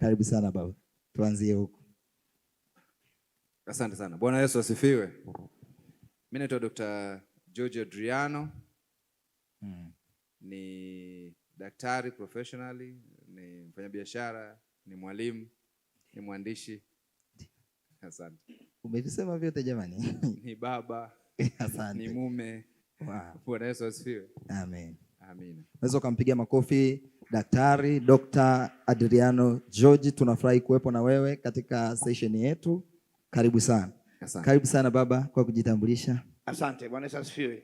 Karibu sana baba, tuanzie huko. Asante sana. Bwana Yesu asifiwe. Mimi naitwa Dr. George Adriano. Ni daktari professionally, ni mfanyabiashara, ni mwalimu, ni mwandishi. Asante. Umevisema vyote jamani. Ni baba. Asante. Ni mume. Wow. Bwana Yesu asifiwe. Amen. Amina. Unaweza kumpigia makofi Daktari Dr. Adriano George. Tunafurahi kuwepo na wewe katika session yetu. Karibu sana. Asante. Karibu sana baba kwa kujitambulisha. Asante. Bwana Yesu asifiwe.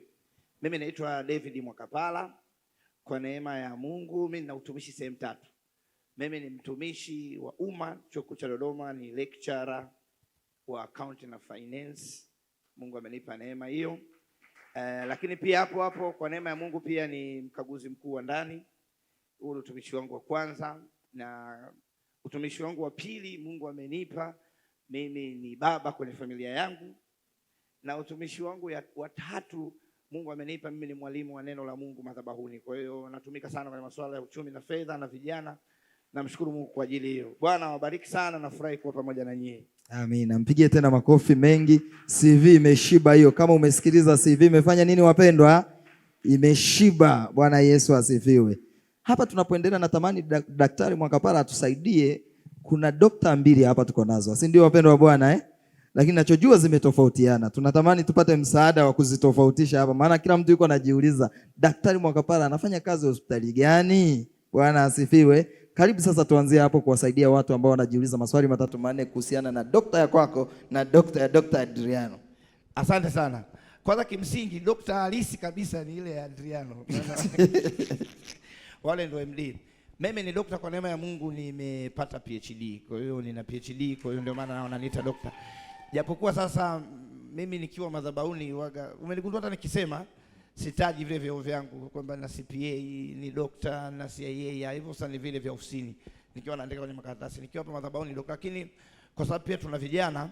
Mimi naitwa David Mwakapala. Kwa neema ya Mungu mimi nina utumishi sehemu tatu. Mimi ni mtumishi wa umma chuo kikuu cha Dodoma, ni lecturer wa accounting na finance. Mungu amenipa neema hiyo. Lakini pia hapo kwa neema ya Mungu pia ni mkaguzi mkuu wa ndani. Huo utumishi wangu wa kwanza, na utumishi wangu wa pili Mungu amenipa mimi ni baba kwenye familia yangu, na utumishi wangu wa tatu Mungu amenipa mimi ni mwalimu wa neno la Mungu madhabahuni. Kwa hiyo natumika sana kwenye masuala ya uchumi na fedha na vijana. Namshukuru Mungu kwa ajili hiyo. Bwana awabariki sana, nafurahi kuwa pamoja na nyinyi. Amina. Mpigie tena makofi mengi. CV imeshiba hiyo. Kama umesikiliza CV imefanya nini wapendwa? Imeshiba. Bwana Yesu asifiwe. Hapa tunapoendelea natamani Daktari Mwakapala atusaidie. Kuna dokta mbili hapa tuko nazo, si ndio wapendwa wa Bwana Lakini nachojua zimetofautiana. Tunatamani tupate msaada wa kuzitofautisha hapa, maana kila mtu yuko anajiuliza Daktari Mwakapala anafanya kazi hospitali gani? Bwana asifiwe. Karibu sasa tuanzie hapo kuwasaidia watu ambao wanajiuliza maswali matatu manne kuhusiana na dokta ya kwako na dokta ya Dr. Adriano. Asante sana. Kwanza kimsingi dokta halisi kabisa ni ile ya Adriano. Wale ndio MD. Mimi ni dokta kwa neema ya Mungu, nimepata PhD. Kwa hiyo nina PhD, kwa hiyo ndio maana naona niita dokta. Japokuwa sasa mimi nikiwa madhabahuni umeligundua hata nikisema sitaji vile vyeo vyangu kwamba na CPA ni dokta na CIA, hivyo sasa ni vile vya ofisini. Nikiwa naandika kwenye makaratasi, nikiwa hapa madhabahuni dokta, lakini kwa sababu pia tuna vijana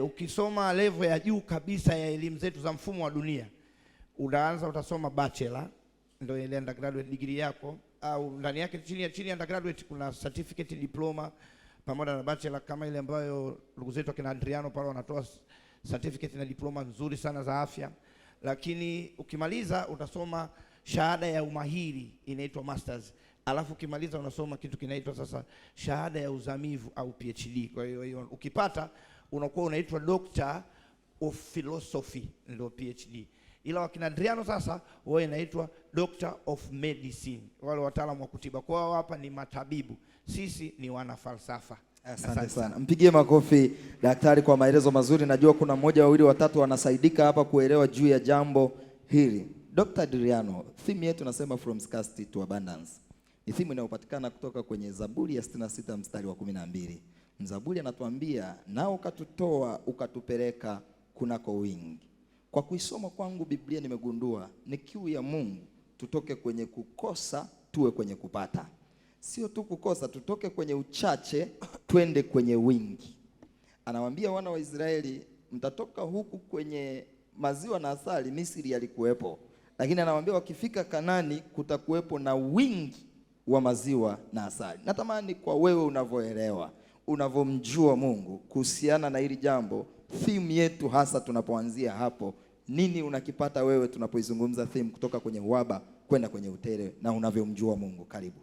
ukisoma level ya juu kabisa ya elimu zetu za mfumo wa dunia, utasoma bachelor ndio ile undergraduate degree yako, au ndani yake chini ya undergraduate kuna certificate, diploma pamoja na bachelor, kama ile ambayo ndugu zetu kina Adriano pale wanatoa certificate na diploma nzuri sana za afya. Lakini ukimaliza utasoma shahada ya umahiri inaitwa masters. Alafu ukimaliza unasoma kitu kinaitwa sasa shahada ya uzamivu au PhD. Kwa hiyo ukipata unakuwa unaitwa Doctor of Philosophy, ndio PhD. Ila wakina Adriano sasa wao inaitwa Doctor of Medicine, wale wataalamu wa kutiba. Kwa hiyo hapa ni matabibu, sisi ni wana falsafa. Asante sana. Mpigie makofi daktari kwa maelezo mazuri. Najua kuna mmoja, wawili, watatu wanasaidika hapa kuelewa juu ya jambo hili. Dr. Adriano, theme yetu nasema from scarcity to abundance. Ni theme inayopatikana kutoka kwenye Zaburi ya 66 mstari wa 12. Mzaburi anatuambia, nao ukatutoa ukatupeleka kunako wingi. Kwa kuisoma kwangu Biblia nimegundua ni kiu ya Mungu tutoke kwenye kukosa tuwe kwenye kupata. Sio tu kukosa, tutoke kwenye uchache twende kwenye wingi. Anawaambia wana wa Israeli, mtatoka huku kwenye maziwa na asali, Misri yalikuwepo. Lakini anawaambia wakifika Kanani kutakuwepo na wingi wa maziwa na asali. Natamani kwa wewe unavyoelewa, unavyomjua Mungu kuhusiana na hili jambo, theme yetu hasa tunapoanzia hapo, nini unakipata wewe tunapoizungumza theme kutoka kwenye uhaba kwenda kwenye utele na unavyomjua Mungu? Karibu.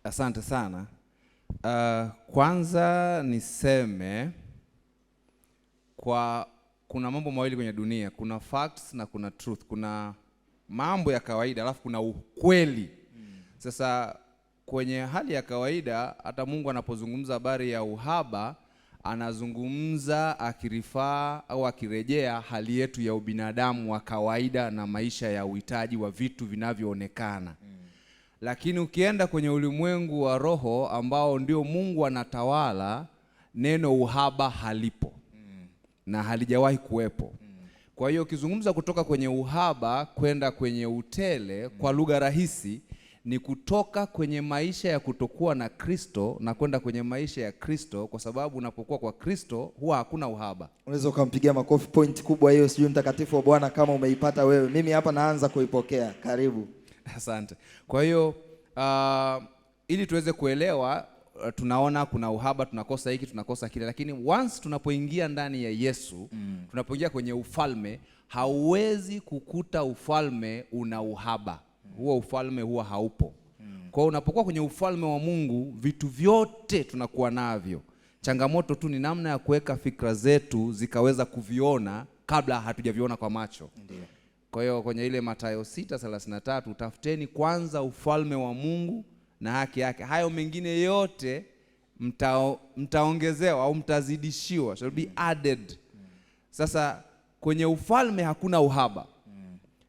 Asante sana. Kwanza niseme kuna mambo mawili kwenye dunia, kuna facts na kuna truth. Kuna mambo ya kawaida alafu kuna ukweli. Sasa kwenye hali ya kawaida, hata Mungu anapozungumza habari ya uhaba anazungumza akirifaa au akirejea hali yetu ya ubinadamu wa kawaida na maisha ya uhitaji wa vitu vinavyoonekana. Lakini ukienda kwenye ulimwengu wa roho ambao ndio Mungu anatawala, neno uhaba halipo na halijawahi kuwepo. Kwa hiyo ukizungumza kutoka kwenye uhaba kwenda kwenye utele, kwa lugha rahisi ni kutoka kwenye maisha ya kutokuwa na Kristo na kwenda kwenye maisha ya Kristo, kwa sababu unapokuwa kwa Kristo huwa hakuna uhaba. Unaweza ukampigia makofi, point kubwa hiyo. Sijui mtakatifu wa Bwana kama umeipata wewe. Mimi hapa naanza kuipokea. Karibu. Asante. Kwa hiyo ili tuweze kuelewa tunaona kuna uhaba, tunakosa hiki, tunakosa kile, lakini once tunapoingia ndani ya Yesu, tunapoingia kwenye ufalme, hauwezi kukuta ufalme una uhaba. Huo ufalme huwa haupo. Kwa hiyo unapokuwa kwenye ufalme wa Mungu, vitu vyote tunakuwa navyo. Changamoto tu ni namna ya kuweka fikra zetu zikaweza kuviona kabla hatujaviona kwa macho. Ndiyo. Kwa hiyo kwenye ile Mathayo 6:33, tafuteni kwanza ufalme wa Mungu na haki yake, hayo mengine yote mtaongezewa au mtazidishiwa, shall be added. Sasa kwenye ufalme hakuna uhaba.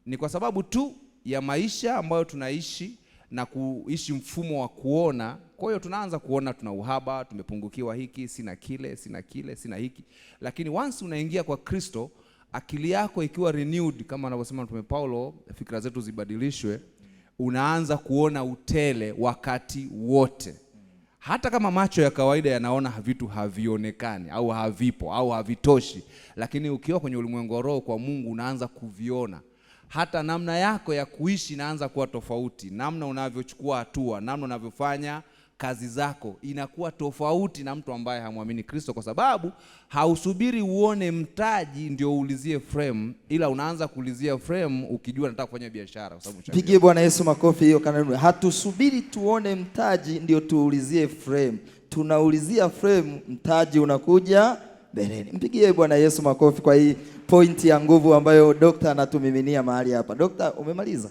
Ni kwa sababu tu ya maisha ambayo tunaishi na kuishi mfumo wa kuona. Kwa hiyo tunaanza kuona tuna uhaba, tumepungukiwa hiki, sina kile, sina kile, sina hiki. Lakini once unaingia kwa Kristo, akili yako ikiwa renewed, kama anavyosema Mtume Paulo, fikra zetu zibadilishwe, unaanza kuona utele wakati wote. Hata kama macho ya kawaida yanaona vitu havionekani au havipo au havitoshi, lakini ukiwa kwenye ulimwengu wa roho kwa Mungu unaanza kuviona. Hata namna yako ya kuishi inaanza kuwa tofauti, namna unavyochukua hatua, namna unavyofanya kazi zako inakuwa tofauti na mtu ambaye hamwamini Kristo, kwa sababu hausubiri uone mtaji ndio uulizie frame, ila unaanza kuulizia frame ukijua nataka kufanya biashara. Kwa sababu pigie Bwana Yesu makofi hiyo kanuni. Hatusubiri tuone mtaji ndio tuulizie frame, tunaulizia frame, mtaji unakuja mbeleni. Mpigie Bwana Yesu makofi kwa hii pointi ya nguvu ambayo Dokta anatumiminia mahali hapa. Dokta, umemaliza?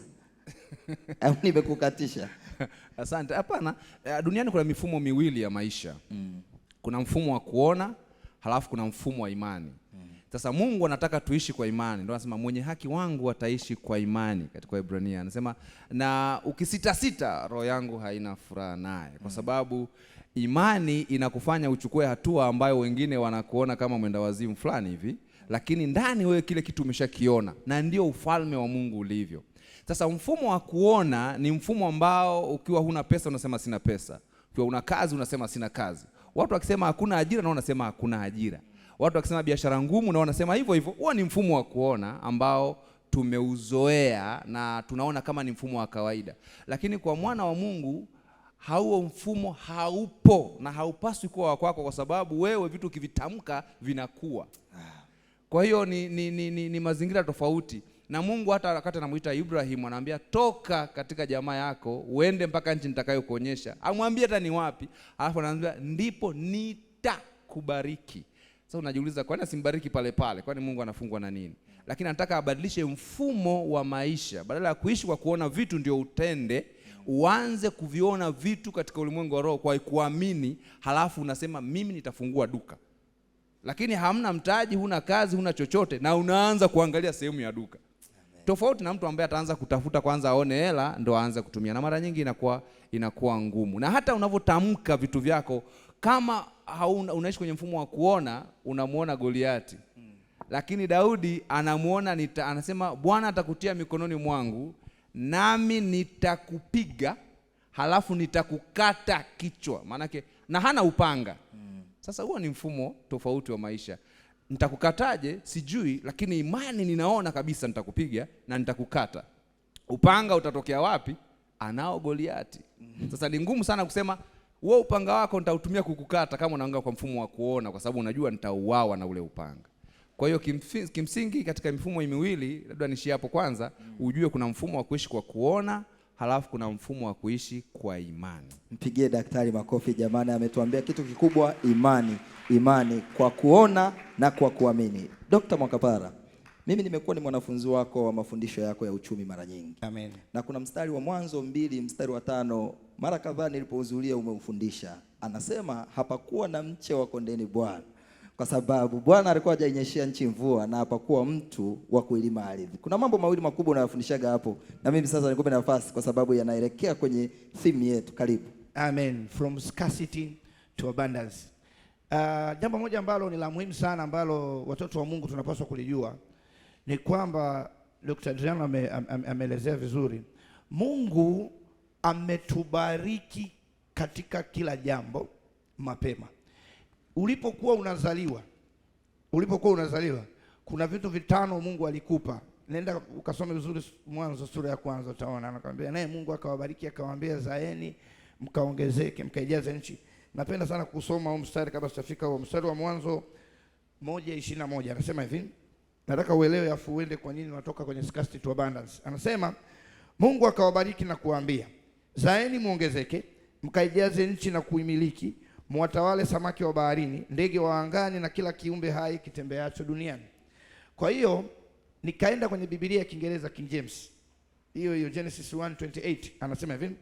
Au nimekukatisha? Asante. Hapana, duniani kuna mifumo miwili ya maisha. Kuna mfumo wa kuona, halafu kuna mfumo wa imani. Sasa Mungu anataka tuishi kwa imani. Ndio anasema mwenye haki wangu ataishi kwa imani katika Waebrania. Anasema na ukisita roho yangu haina furaha naye. Kwa sababu imani inakufanya uchukue hatua ambayo wengine wanakuona kama mwenda wazimu fulani hivi, lakini ndani wewe kile kitu umeshakiona, na ndio ufalme wa Mungu ulivyo. Sasa mfumo wa kuona ni mfumo ambao ukiwa huna pesa unasema sina pesa. Ukiwa una kazi unasema sina kazi. Watu wakisema hakuna ajira na unasema hakuna ajira. Watu wakisema biashara ngumu na unasema hivyo hivyo. Huo ni mfumo wa kuona ambao tumeuzoea na tunaona kama ni mfumo wa kawaida. Lakini kwa mwana wa Mungu hauo mfumo haupo na haupaswi kuwa wa kwako, kwa sababu wewe vitu ukivitamka vinakuwa. Kwa hiyo ni mazingira tofauti. Na Mungu hata wakati anamuita Ibrahim anamwambia toka katika jamaa yako uende mpaka nchi nitakayokuonyesha. Amwambie hata ni wapi, alafu anamwambia ndipo nitakubariki. Sasa unajiuliza kwani asimbariki pale pale? Kwani Mungu anafungwa na nini? Lakini anataka abadilishe mfumo wa maisha. Badala ya kuishi kwa kuona vitu ndio utende, uanze kuviona vitu katika ulimwengu wa roho kwa kuamini, halafu unasema mimi nitafungua duka. Lakini hamna mtaji, huna kazi, huna chochote, na unaanza kuangalia sehemu ya duka. Tofauti na mtu ambaye ataanza kutafuta kwanza aone hela ndo aanze kutumia, na mara nyingi inakuwa ngumu. Na hata unavyotamka vitu vyako, kama unaishi kwenye mfumo wa kuona, unamuona Goliati. Lakini Daudi anamuona anasema Bwana atakutia mikononi mwangu, nami nitakupiga, halafu nitakukata kichwa. Maanake na hana upanga. Sasa huo ni mfumo tofauti wa maisha. Nitakukataje sijui, lakini imani ninaona kabisa nitakupiga na nitakukata. Upanga utatokea wapi? Anao Goliati. Sasa ni ngumu sana kusema wewe upanga wako nitautumia kukukata kama unaangalia kwa mfumo wa kuona, kwa sababu unajua nitauawa na ule upanga. Kwa hiyo kimsingi katika mifumo miwili, labda nishi hapo kwanza, ujue kuna mfumo wa kuishi kwa kuona, halafu kuna mfumo wa kuishi kwa imani. Mpigie daktari makofi jamani, ametuambia kitu kikubwa, imani kwa kuona na kwa kuamini. Dr. Mwakapara, mimi nimekuwa ni mwanafunzi wako wa mafundisho yako ya uchumi mara nyingi. Amen. Na kuna mstari wa Mwanzo 2 mstari wa 5 mara kadhaa nilipohudhuria umeufundisha. Anasema hapakuwa na mche wa kondeni Bwana, kwa sababu Bwana alikuwa hajainyeshia nchi mvua na hapakuwa mtu wa kuilima ardhi. Kuna mambo mawili makubwa unayofundishaga hapo, na mimi sasa nikupe nafasi kwa sababu yanaelekea kwenye theme yetu. Karibu. Amen. From scarcity to abundance. Jambo moja ambalo ni la muhimu sana ambalo watoto wa Mungu tunapaswa kulijua ni kwamba Dr. Adriano ameelezea vizuri. Mungu ametubariki katika kila jambo mapema. Ulipokuwa unazaliwa kuna vitu vitano Mungu alikupa. Nenda ukasome vizuri Mwanzo sura ya 1 utaona anakuambia naye Mungu akawabariki akawaambia zaeni mkaongezeke mkaijaze nchi. napenda sana kusoma huu mstari kabla sijafika huo mstari wa Mwanzo 1:21. Anasema hivi, nataka uelewe afu uende kwa nini unatoka kwenye scarcity to abundance. Anasema Mungu akawabariki na kuambia, zaeni muongezeke, mkaijaze nchi na kuimiliki, muwatawale samaki wa baharini, ndege wa angani na kila kiumbe hai kitembeacho duniani. Kwa hiyo nikaenda kwenye Biblia ya Kiingereza King James, hiyo Genesis 1:28, anasema hivi,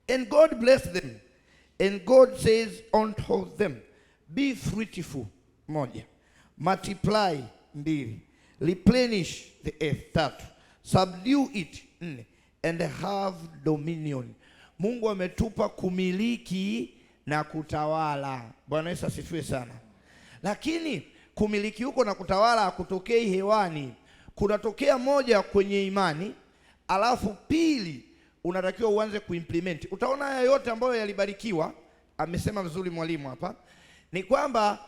and God blessed them, and God says unto them, be fruitful, 1, multiply, 2, replenish the earth, 3, subdue it, 4, and have dominion. Mungu ametupa kumiliki na kutawala. Bwana Yesu asifiwe sana. Lakini kumiliki huko na kutawala hakutokei hewani. Kunatokea moja kwenye imani, alafu pili unatakiwa uanze kuimplement. Utaona haya yote ambayo yalibarikiwa, amesema vizuri mwalimu hapa, ni kwamba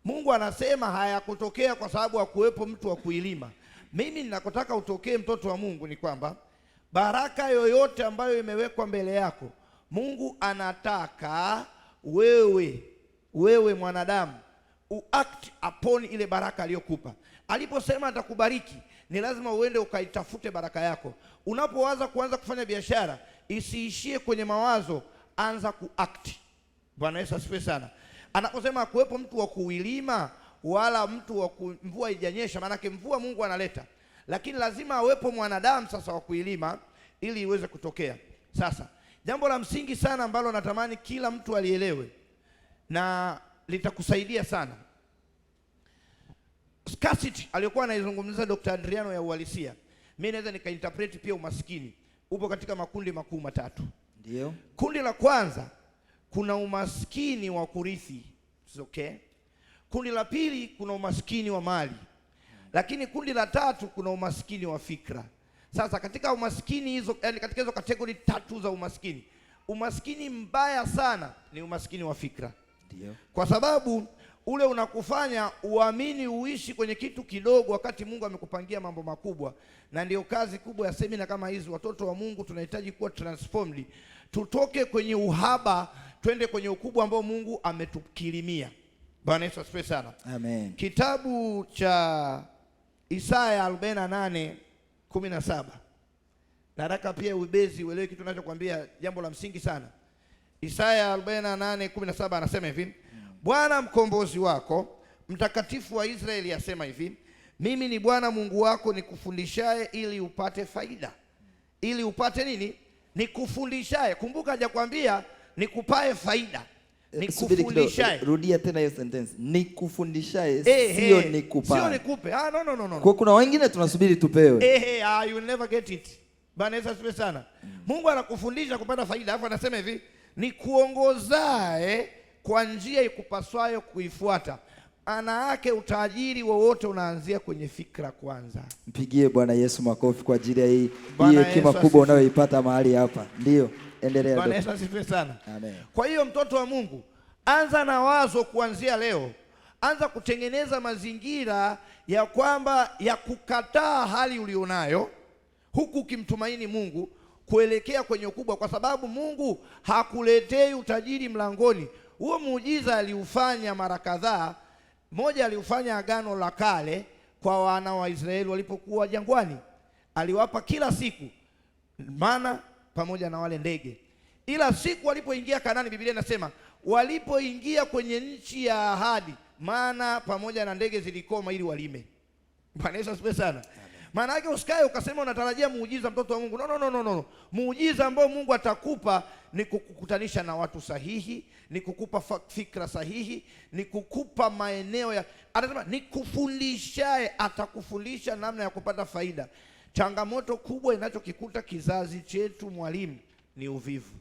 Mungu anasema hayakutokea kwa sababu hakuwepo mtu wa kuilima. Mimi ninakotaka utokee, mtoto wa Mungu, ni kwamba baraka yoyote ambayo imewekwa mbele yako, Mungu anataka wewe mwanadamu uact upon ile baraka aliyokupa. Aliposema atakubariki, ni lazima uende ukaitafute baraka yako. Unapoanza kufanya biashara, isiishie kwenye mawazo, anza kuact. Bwana Yesu asifiwe sana. Anaposema kuwepo mtu wa kuilima wala mtu wa mvua haijanyesha, maana yake mvua Mungu analeta, lakini lazima awepo mwanadamu sasa wa kuilima ili iweze kutokea. Sasa jambo la msingi sana ambalo natamani kila mtu alielewe na litakusaidia sana, scarcity aliyokuwa anaizungumza Dr. Adriano ya uhalisia, mimi naweza nikainterpret pia umaskini upo katika makundi makuu matatu. Ndio. Kundi la kwanza, kuna umaskini wa kurithi. Okay. Kundi la pili, kuna umaskini wa mali. Lakini kundi la tatu, kuna umaskini wa fikra. Sasa katika umaskini hizo, yani katika hizo kategori tatu za umaskini, umaskini mbaya sana ni umaskini wa fikra. Ndio. Kwa sababu ule unakufanya uamini uishi kwenye kitu kidogo wakati Mungu amekupangia mambo makubwa. Na ndio kazi kubwa ya semina kama hizi. Watoto wa Mungu tunahitaji kuwa transformed, tutoke kwenye uhaba twende kwenye ukubwa ambao Mungu ametukirimia. Bwana Yesu asifiwe sana. Amen. Kitabu cha Isaya 48:17. Nataka pia ubezi uelewe kitu ninachokuambia, jambo la msingi sana. Isaya 48:17 anasema hivi, Bwana mkombozi wako, mtakatifu wa Israeli asema hivi, mimi ni Bwana Mungu wako nikufundishaye ili upate faida. Ili upate nini? Nikufundishaye. Kumbuka hajakwambia nikupae faida. Nikufundishaye. Rudia tena hiyo sentence. Nikufundishaye, sio nikupae. Sio nikupe. No. Kwa kuna wengine tunasubiri tupewe. You will never get it. Bwana Yesu asifiwe sana. Mungu anakufundisha kupata faida, alafu anasema hivi, nikuongozae kwa njia ikupaswayo kuifuata. Ana yake utajiri wowote unaanzia kwenye fikra kwanza. Mpigie Bwana Yesu makofi kwa ajili ya hii hekima kubwa unayoipata mahali hapa. Ndio, endelea. Bwana Yesu asifiwe sana. Amen. Kwa hiyo mtoto wa Mungu, anza na wazo kuanzia leo. Anza kutengeneza mazingira ya kwamba ya kukataa hali ulionayo, huku ukimtumaini Mungu kuelekea kwenye ukubwa, kwa sababu Mungu hakuletei utajiri mlangoni. Huo muujiza aliufanya mara kadhaa. Moja, aliufanya Agano la Kale kwa wana wa Israeli walipokuwa jangwani. Aliwapa kila siku mana pamoja na wale ndege. Ila siku walipoingia Kanaani, Biblia inasema walipoingia kwenye nchi ya ahadi, mana pamoja na ndege zilikoma ili walime. Bwana Yesu asifiwe sana. Maana yake usikae ukasema unatarajia muujiza, mtoto wa Mungu. No. Muujiza ambao Mungu atakupa ni kukukutanisha na watu sahihi, ni kukupa fikra sahihi, ni kukupa maeneo ya, anasema nikufundishaye, atakufundisha namna ya kupata faida. Changamoto kubwa inachokikuta kizazi chetu, mwalimu, ni uvivu.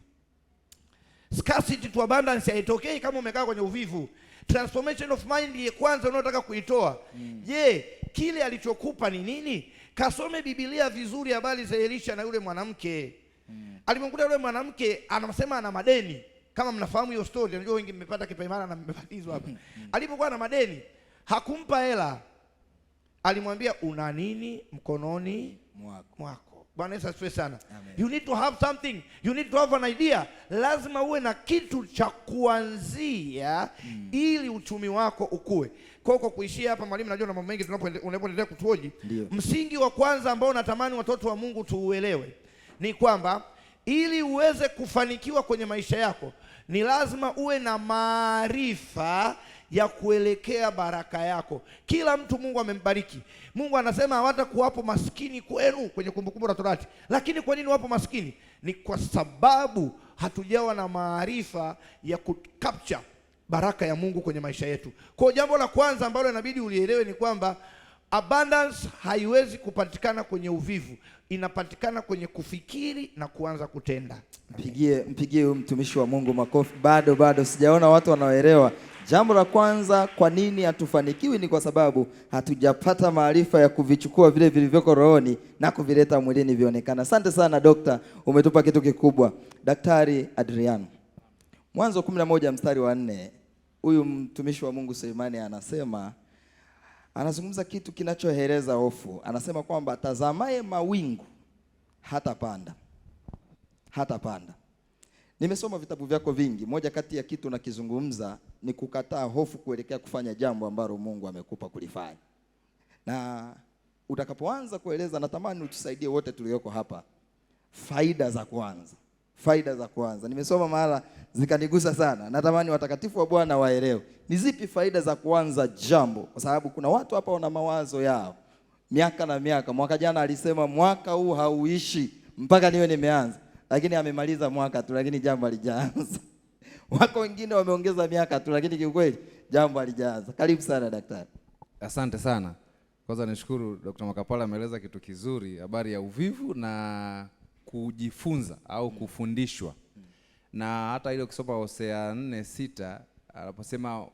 Scarcity to abundance haitokei kama umekaa kwenye uvivu. Transformation of mind ya kwanza unayotaka kuitoa. Je, kile alichokupa ni nini? Kasome Biblia vizuri habari za Elisha na yule mwanamke. Alimkuta yule mwanamke anasema ana madeni. Kama mnafahamu hiyo story, najua wengi mmepata kipaimara na mmebatizwa hapa. Alipokuwa na madeni, hakumpa hela. Alimwambia una nini mkononi mwako? Bwana Yesu asifiwe sana. Amen. You need to have something. You need to have an idea. Lazima uwe na kitu cha kuanzia ili uchumi wako ukue. Kwa kuishia hapa, mwalimu, najua na mambo mengi unapoendelea kutuoji. Msingi wa kwanza ambao natamani watoto wa Mungu tuuelewe ni kwamba ili uweze kufanikiwa kwenye maisha yako ni lazima uwe na maarifa ya kuelekea baraka yako. Kila mtu Mungu amembariki. Mungu anasema hawatakuwapo maskini kwenu kwenye Kumbukumbu la Torati. Lakini kwa nini wapo maskini? Ni kwa sababu hatujawa na maarifa ya kucapture baraka ya Mungu kwenye maisha yetu. Kwa jambo la kwanza ambalo inabidi ulielewe ni kwamba abundance haiwezi kupatikana kwenye uvivu, inapatikana kwenye kufikiri na kuanza kutenda. Mpigie huyu mtumishi wa Mungu makofi. Bado sijaona watu wanaoelewa. Jambo la kwanza, kwa nini hatufanikiwi? Ni kwa sababu hatujapata maarifa ya kuvichukua vile vilivyoko rohoni na kuvileta mwilini vionekana. Asante sana dokta, umetupa kitu kikubwa. Daktari Adriano, Mwanzo 11 mstari wa 4, huyu mtumishi wa Mungu Sulemani anazungumza kitu kinachoeleza hofu. Anasema kwamba tazamaye mawingu hatapanda. Nimesoma vitabu vyako vingi. Moja kati ya kitu nakizungumza ni kukataa hofu kuelekea kufanya jambo ambalo Mungu amekupa kulifanya. Na utakapoanza kueleza, natamani utusaidie wote tulioko hapa faida za kwanza. Nimesoma mara zikanigusa sana. Natamani watakatifu wa Bwana waelewe ni zipi faida za kuanza jambo, kwa sababu kuna watu hapa wana mawazo yao miaka na miaka. Mwaka jana alisema mwaka huu hauishi mpaka niwe nimeanza, lakini amemaliza mwaka tu, lakini jambo halijaanza. Wako wengine wameongeza miaka tu, lakini kiukweli jambo halijaanza. Karibu sana daktari. Asante sana. Kwanza nishukuru Dr. Makapala, ameeleza kitu kizuri, habari ya uvivu na kujifunza au kufundishwa. Na hata ile ukisoma Hosea 4:6 anaposema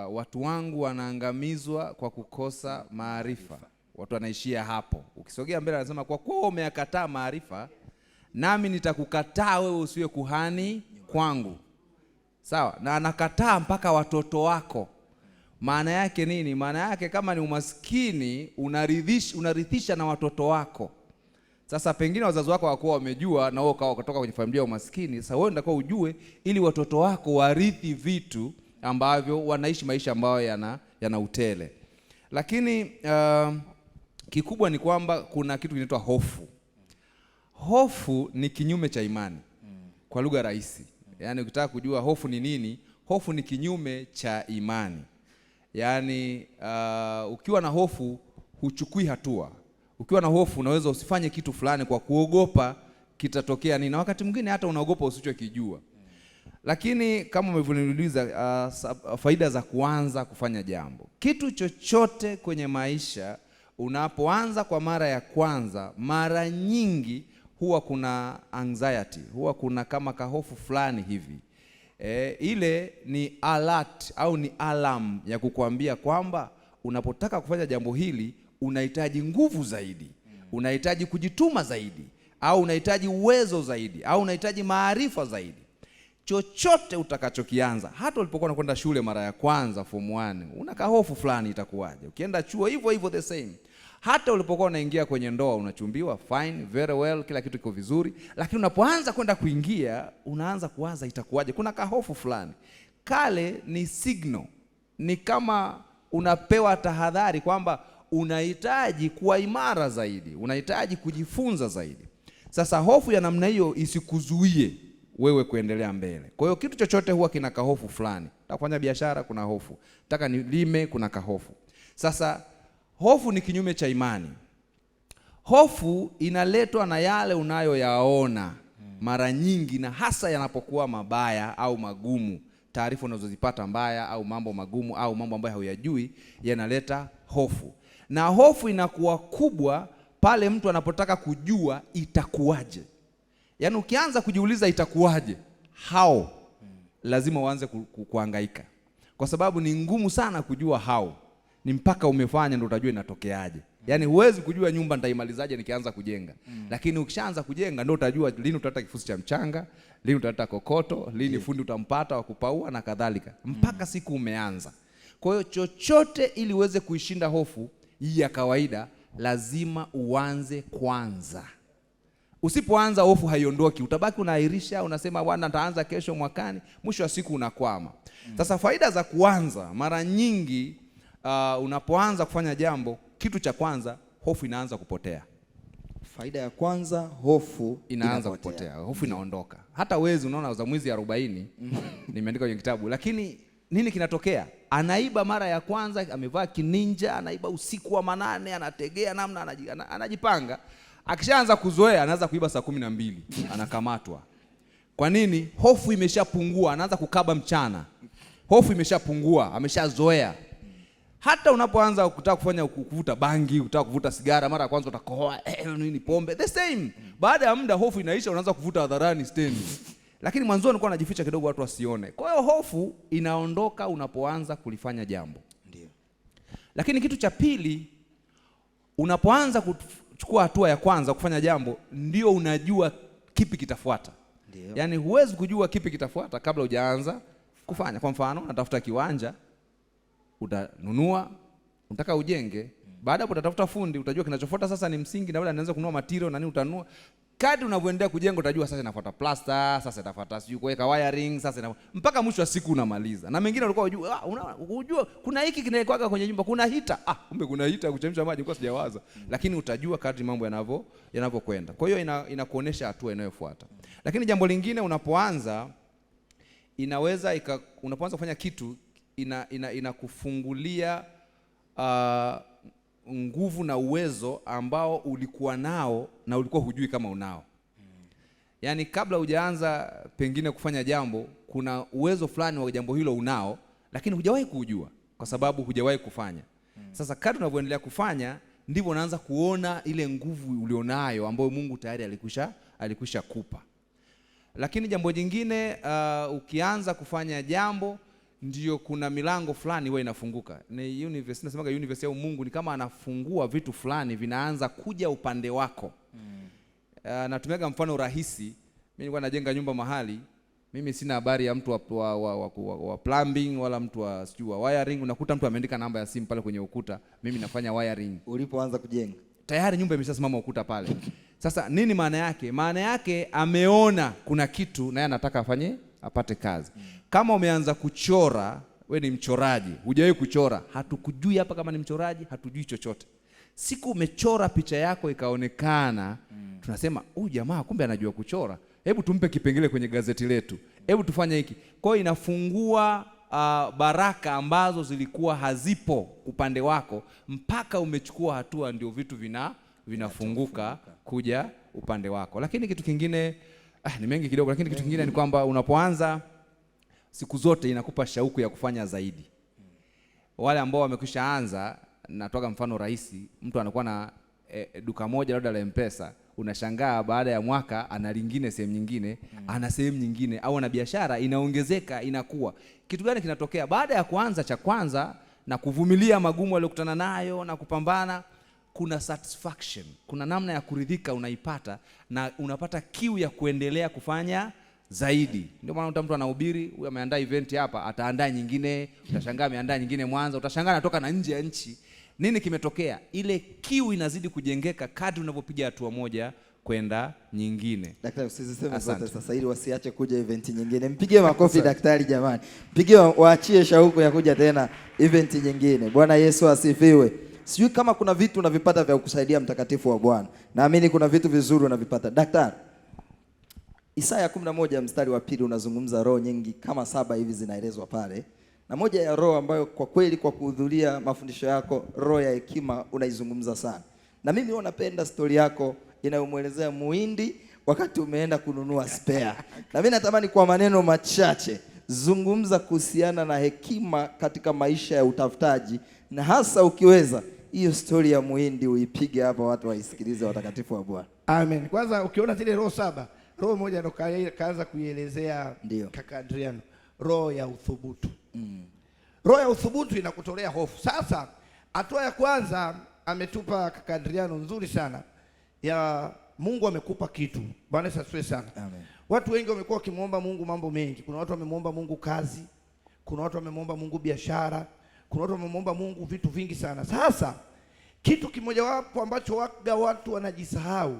watu wangu wanaangamizwa kwa kukosa maarifa. Watu wanaishia hapo. Ukisogea mbele anasema kwa kuwa umeyakataa maarifa, nami nitakukataa wewe usiwe kuhani kwangu. Sawa? Na anakataa mpaka watoto wako. Maana yake nini? Maana yake kama ni umaskini unarithisha na watoto wako. Sasa pengine wazazi wako hawakuwa wamejua na wewe ukatoka kwenye familia ya umaskini. Sasa wewe ndio ujue ili watoto wako warithi vitu ambavyo wanaishi maisha ambayo yana utele. Lakini kikubwa ni kwamba kuna kitu kinaitwa hofu. Hofu ni kinyume cha imani. Kwa lugha rahisi. Yaani ukitaka kujua hofu ni nini, hofu ni kinyume cha imani. Yaani ukiwa na hofu huchukui hatua. Ukiwa na hofu unaweza usifanye kitu fulani kwa kuogopa kitatokea nini. Na wakati mwingine hata unaogopa usichokijua. Lakini kama umeniuliza faida za kuanza kufanya jambo. Kitu chochote kwenye maisha unapoanza kwa mara ya kwanza, mara nyingi huwa kuna anxiety, huwa kuna kama kahofu fulani hivi. Ile ni alert au ni alarm ya kukuambia kwamba unapotaka kufanya jambo hili unahitaji nguvu zaidi, unahitaji kujituma zaidi, au unahitaji uwezo zaidi, au unahitaji maarifa zaidi. Chochote utakachokianza, hata ulipokuwa unakwenda shule mara ya kwanza form 1, una hofu fulani itakuwaje. Ukienda chuo hivyo the same. Hata ulipokuwa unaingia kwenye ndoa unachumbiwa, fine, very well, kila kitu kiko vizuri, lakini unapoanza kwenda kuingia unaanza kuwaza itakuwaje. Kuna kahofu fulani. Kale ni signal. Ni kama unapewa tahadhari kwamba unahitaji kuwa imara zaidi, unahitaji kujifunza zaidi. Sasa hofu ya namna hiyo isikuzuie wewe kuendelea mbele. Kwa hiyo kitu chochote huwa kina kahofu fulani. Nataka kufanya biashara, kuna hofu. Nataka nilime, kuna kahofu. Sasa hofu ni kinyume cha imani. Hofu inaletwa na yale unayoyaona mara nyingi, na hasa yanapokuwa mabaya au magumu. Taarifa unazozipata mbaya au mambo magumu au mambo ambayo hauyajui yanaleta hofu. Na hofu inakuwa kubwa pale mtu anapotaka kujua itakuwaje. Yaani ukianza kujiuliza itakuwaje, how, lazima uanze kuhangaika. Kwa sababu ni ngumu sana kujua how. Ni mpaka umefanya ndio utajua inatokeaje. Yaani huwezi kujua nyumba nitaimalizaje nikianza kujenga. Lakini ukishaanza kujenga ndio utajua lini utaleta kifusi cha mchanga, lini utaleta kokoto, lini fundi utampata wa kupaua na kadhalika. Mpaka siku umeanza. Kwa hiyo chochote ili uweze kuishinda hofu hii ya kawaida lazima uanze kwanza. Usipoanza hofu haiondoki, utabaki unaahirisha, unasema bwana nitaanza kesho, mwakani, mwisho wa siku unakwama. Sasa faida za kuanza, mara nyingi unapoanza kufanya jambo, kitu cha kwanza, hofu inaanza kupotea. Faida ya kwanza, hofu inaanza kupotea, hofu inaondoka. Hata wezi unaona za mwizi 40 nimeandika kwenye kitabu, lakini nini kinatokea? Anaiba mara ya kwanza, amevaa kininja, anaiba usiku wa manane, anategea namna, anajipanga. Akishaanza kuzoea, anaanza kuiba saa 12, anakamatwa. Kwa nini? Hofu imeshapungua, anaanza kukaba mchana. Hofu imeshapungua, ameshazoea. Hata unapoanza kutaka kufanya kuvuta bangi, kutaka kuvuta sigara, mara ya kwanza utakohoa, nini pombe, the same. Baada ya muda hofu inaisha, unaanza kuvuta hadharani stendi. Lakini mwanzo ulikuwa unajificha kidogo watu wasione. Kwa hiyo hofu inaondoka unapoanza kulifanya jambo. Ndio. Lakini kitu cha pili, unapoanza kuchukua hatua ya kwanza kufanya jambo, ndio unajua kipi kitafuata. Ndio. Yaani huwezi kujua kipi kitafuata kabla hujaanza kufanya. Kwa mfano, unatafuta kiwanja, utanunua, unataka ujenge. Baada hapo utatafuta fundi, utajua kinachofuata sasa ni msingi, na baada anaanza kununua material na nini utanunua. Kadri unavyoendelea kujenga utajua sasa inafuata plaster, sasa inafuata sijui kuweka wiring, sasa mpaka mwisho wa siku unamaliza. Na mengine ulikuwa unajua kuna hiki kinawekwaga kwenye nyumba, kuna hita. Kumbe kuna hita kuchemsha maji, kwa sijawaza. Lakini utajua kadri mambo yanavyokwenda. Kwa hiyo inakuonesha hatua inayofuata. Lakini jambo lingine, unapoanza unapoanza kufanya kitu inakufungulia nguvu na uwezo ambao ulikuwa nao na ulikuwa hujui kama unao. Yaani kabla hujaanza pengine kufanya jambo, kuna uwezo fulani wa jambo hilo unao, lakini hujawahi kujua kwa sababu hujawahi kufanya. Sasa kadri unavyoendelea kufanya, ndivyo unaanza kuona ile nguvu ulionayo ambayo Mungu tayari alikwisha kupa. Lakini jambo jingine, ukianza kufanya jambo, ndio kuna milango fulani huwa inafunguka. Ni universe, nasemaga universe au Mungu ni kama anafungua vitu fulani vinaanza kuja upande wako. Natumiaga mfano rahisi. Mimi nilikuwa najenga nyumba mahali, mimi sina habari ya mtu wa plumbing wala mtu wa sijui wa wiring. Unakuta mtu ameandika namba ya simu pale kwenye ukuta, mimi nafanya wiring. Ulipoanza kujenga, tayari nyumba imeshasimama ukuta pale. Sasa nini maana yake? Maana yake ameona kuna kitu na yeye anataka apate kazi. Kama umeanza kuchora, we ni mchoraji, hujawahi kuchora, hatukujui hapa kama ni mchoraji, hatujui chochote. Siku umechora picha yako ikaonekana, tunasema huyu jamaa kumbe anajua kuchora. Hebu tumpe kipengele kwenye gazeti letu. Hebu tufanye hiki. Kwa hiyo inafungua baraka ambazo zilikuwa hazipo upande wako, mpaka umechukua hatua, ndio vitu vinafunguka kuja upande wako. Lakini kitu kingine, ni mengi kidogo, lakini kitu kingine ni kwamba unapoanza siku zote inakupa shauku ya kufanya zaidi. Wale ambao wamekwisha anza, natoka mfano rahisi, mtu anakuwa na duka moja labda la M-Pesa, unashangaa baada ya mwaka ana lingine sehemu nyingine, ana sehemu nyingine, au ana biashara inaongezeka, inakuwa. Kitu gani kinatokea? Baada ya kuanza cha kwanza na kuvumilia magumu aliyokutana nayo na kupambana, kuna satisfaction, kuna namna ya kuridhika unaipata, na unapata kiu ya kuendelea kufanya zaidi. Ndio maana mtu anahubiri, huyu ameandaa event hapa, ataandaa nyingine, utashangaa ameandaa nyingine Mwanza, utashangaa anatoka na nje ya nchi. Nini kimetokea? Ile kiu inazidi kujengeka kadri unavyopiga hatua moja kwenda nyingine. Daktari, usiseme zote sasa ili wasiache kuja event nyingine. Mpigie makofi daktari jamani. Mpigie, waachie shauku ya kuja tena event nyingine. Bwana Yesu asifiwe. Sijui kama kuna vitu unavipata vya kukusaidia mtakatifu wa Bwana. Naamini kuna vitu vizuri unavipata. Daktari, Isaya 11 mstari wa 2 unazungumza roho nyingi kama 7 hivi zinaelezwa pale. Na moja ya roho ambayo kwa kweli kwa kuhudhuria mafundisho yako, roho ya hekima unaizungumza sana. Na mimi napenda story yako inayomuelezea muhindi wakati umeenda kununua spare. Na mimi natamani kwa maneno machache zungumza kuhusiana na hekima katika maisha ya utafutaji, na hasa ukiweza hiyo story ya muhindi uipige hapa watu waisikilize, watakatifu wa Bwana. Amen. Kwanza ukiona zile roho 7, roho moja ndo kaanza kuielezea kaka Adriano, roho ya uthubutu. Roho ya uthubutu inakutolea hofu. Sasa hatua ya kwanza ametupa kaka Adriano nzuri sana ya Mungu amekupa kitu. Bwana asifiwe sana. Amen. Watu wengi wamekuwa wakimuomba Mungu mambo mengi. Kuna watu wamemuomba Mungu kazi, kuna watu wamemuomba Mungu biashara, kuna watu wamemuomba Mungu vitu vingi sana. Sasa kitu kimoja wapo ambacho watu wanajisahau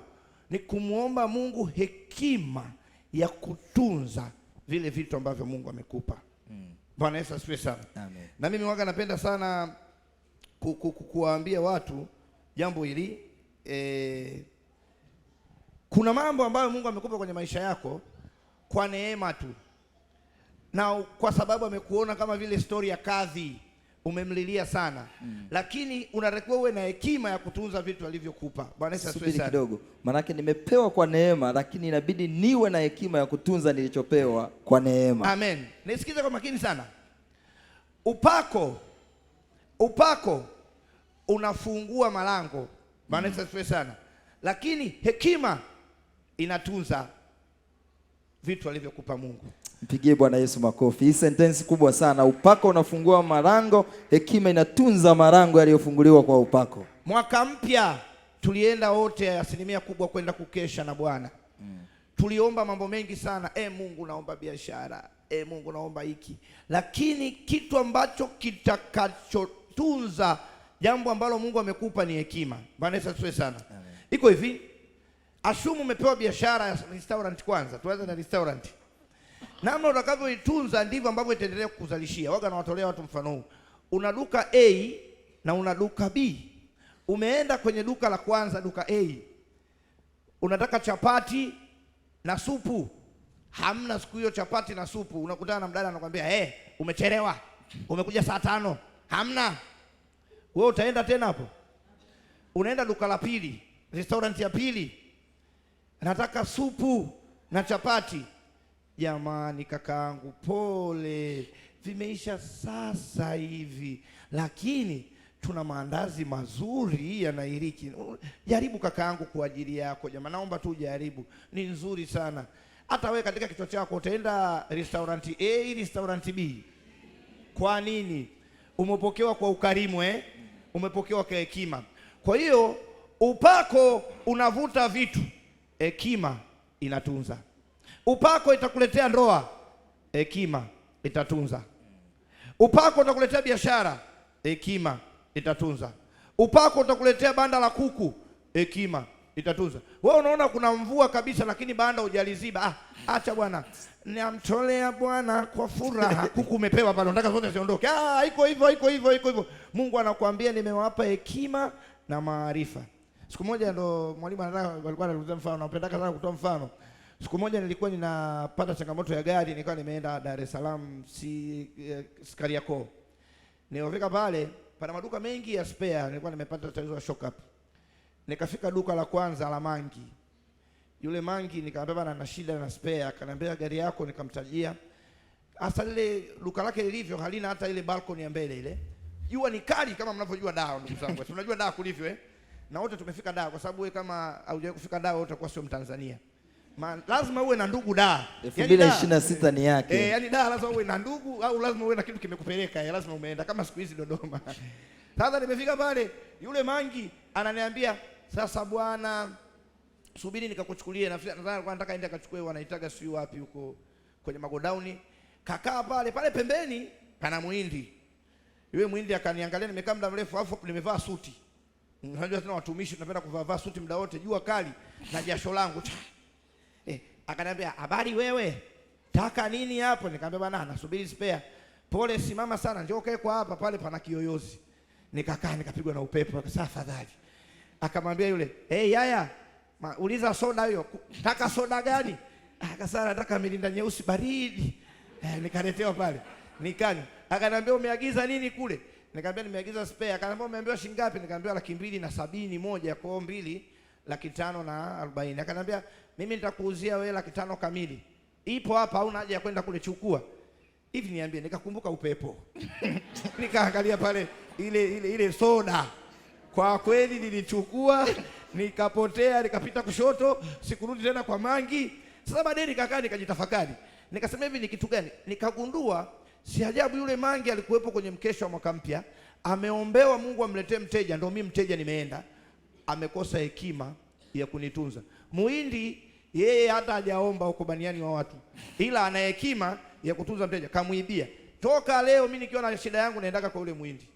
ni kumuomba Mungu hekima ya kutunza vile vitu ambavyo Mungu amekupa. Bwana Yesu asifiwe sana. Amen. Na mimi waga napenda sana kuwaambia watu jambo hili. Kuna mambo ambayo Mungu amekupa kwenye maisha yako kwa neema tu, na kwa sababu amekuona kama vile story ya kadhi, umemlilia sana. Lakini unatakiwa uwe na hekima ya kutunza vitu alivyokupa. Bwana Yesu asifiwe sana. Kidogo, manake nimepewa kwa neema, lakini inabidi niwe na hekima ya kutunza nilichopewa kwa neema. Amen. Nisikize kwa makini sana. Upako unafungua malango. Bwana Yesu asifiwe sana. Lakini hekima inatunza vitu alivyokupa Mungu. Mpigie Bwana Yesu makofi. Hii sentence kubwa sana. Upako unafungua malango, hekima inatunza malango yaliyofunguliwa kwa upako. Mwaka mpya tulienda wote asilimia kubwa kwenda kukesha na Bwana. Tuliomba mambo mengi sana. Mungu naomba biashara. Mungu naomba hiki. Lakini kitu ambacho kitakachotunza jambo ambalo Mungu amekupa ni hekima. Bwana Yesu asifiwe sana. Iko hivi. Ashumu umepewa biashara ya restaurant kwanza. Tuanze na restaurant. Namna utakavyoitunza ndivyo ambavyo itaendelea kukuzalishia. Waga nawatolea watu mfano huu. Una duka A na una duka B. Umeenda kwenye duka la kwanza, duka A. Unataka chapati na supu. Hamna siku hiyo chapati na supu. Unakutana na mdada anakuambia, umechelewa. Umekuja saa 5. Hamna. Wewe utaenda tena hapo? Unaenda duka la pili, restaurant ya pili. Nataka supu na chapati. Jamani kakaangu, pole, vimeisha sasa hivi, lakini tuna maandazi mazuri yanairiki. Jaribu kakaangu kwa ajili yako jamani, naomba tu jaribu, ni nzuri sana. Hata wewe katika kichwa chako utaenda restaurant A, restaurant B. Kwa nini? Umepokewa kwa ukarimu, umepokewa kwa hekima. Kwa hiyo upako unavuta vitu, hekima inatunza. Upako itakuletea ndoa, hekima itatunza. Upako utakuletea biashara, hekima itatunza. Upako utakuletea banda la kuku, hekima itatunza. Wewe unaona kuna mvua kabisa lakini banda hujaliziba. Acha bwana, namtolea Bwana kwa furaha. Kuku umepewa pale, unataka zote ziondoke. Iko hivyo. Mungu anakuambia nimewapa hekima na maarifa. Siku moja ndo mwalimu alikuwa anatueleza mfano, napenda sana kutoa mfano. Siku moja nilikuwa ninapata changamoto ya gari, nilikuwa nimeenda Dar es Salaam Kariakoo. Nilipofika pale, pana maduka mengi ya spare, nilikuwa nimepata tatizo la shock up. Nikafika duka la kwanza la mangi. Yule mangi nikamwambia bana, na shida na spare. Akaniambia gari yako, nikamtajia. Hasa ile duka lake lilivyo halina hata ile balcony ya mbele ile. Jua ni kali kama mnavyojua Dar, ndugu zangu. Tunajua Dar kulivyo na wote tumefika Dar, kwa sababu wewe kama haujawahi kufika Dar utakuwa sio Mtanzania. Lazima uwe na ndugu Dar. 2026 ni yake. Yaani Dar lazima uwe na ndugu, au lazima uwe na kitu kimekupeleka, lazima umeenda kama siku hizi Dodoma. Sasa nimefika pale, yule mangi ananiambia, "Sasa bwana, subiri nikakuchukulie." Nadhani nataka aende akachukue, wanaitaga sio wapi huko kwenye magodauni. Kakaa pale pembeni pana muhindi. Yule muhindi akaniangalia, nimekaa muda mrefu afu nimevaa suti. Unajua tena watumishi tunapenda kuvaa suti muda wote, jua kali na jasho langu. Akaniambia, "Habari wewe? Taka nini hapo?" Nikamwambia, "Bana, nasubiri spare." "Pole, simama sana, njoo kae kwa hapa, pale pana kiyoyozi." Nikakaa nikapigwa na upepo, akasema, "Afadhali." Akamwambia yule, "Yaya, uliza soda hiyo." "Taka soda gani?" Akasema, "Nataka mirinda nyeusi baridi." Nikaletewa pale. Nikanywa. Akaniambia, "Umeagiza nini kule?" Nikamwambia, "Nimeagiza spare." Akaniambia, "Umeambiwa shilingi ngapi?" Nikamwambia, 270 moja, kwa 2 540. Akaniambia, "Mimi nitakuuzia wewe 500 kamili. Ipo hapa, hauna haja ya kwenda kule, chukua." Hivi niambie, nikakumbuka upepo. Nikaangalia pale ile soda. Kwa kweli nilichukua, nikapotea, nikapita kushoto, sikurudi tena kwa mangi. Sasa baadaye nikakaa nikajitafakari. Nikasema hivi ni kitu gani? Nikagundua si ajabu yule mangi alikuwepo kwenye mkesha wa mwaka mpya, ameombewa Mungu amletee mteja, ndio mimi mteja nimeenda. Amekosa hekima ya kunitunza. Muhindi yeye hata hajaomba huko baniani wa watu, ila ana hekima ya kutunza mteja. Kamuibia. Toka leo mimi nikiwa na shida yangu naendaka kwa yule muhindi.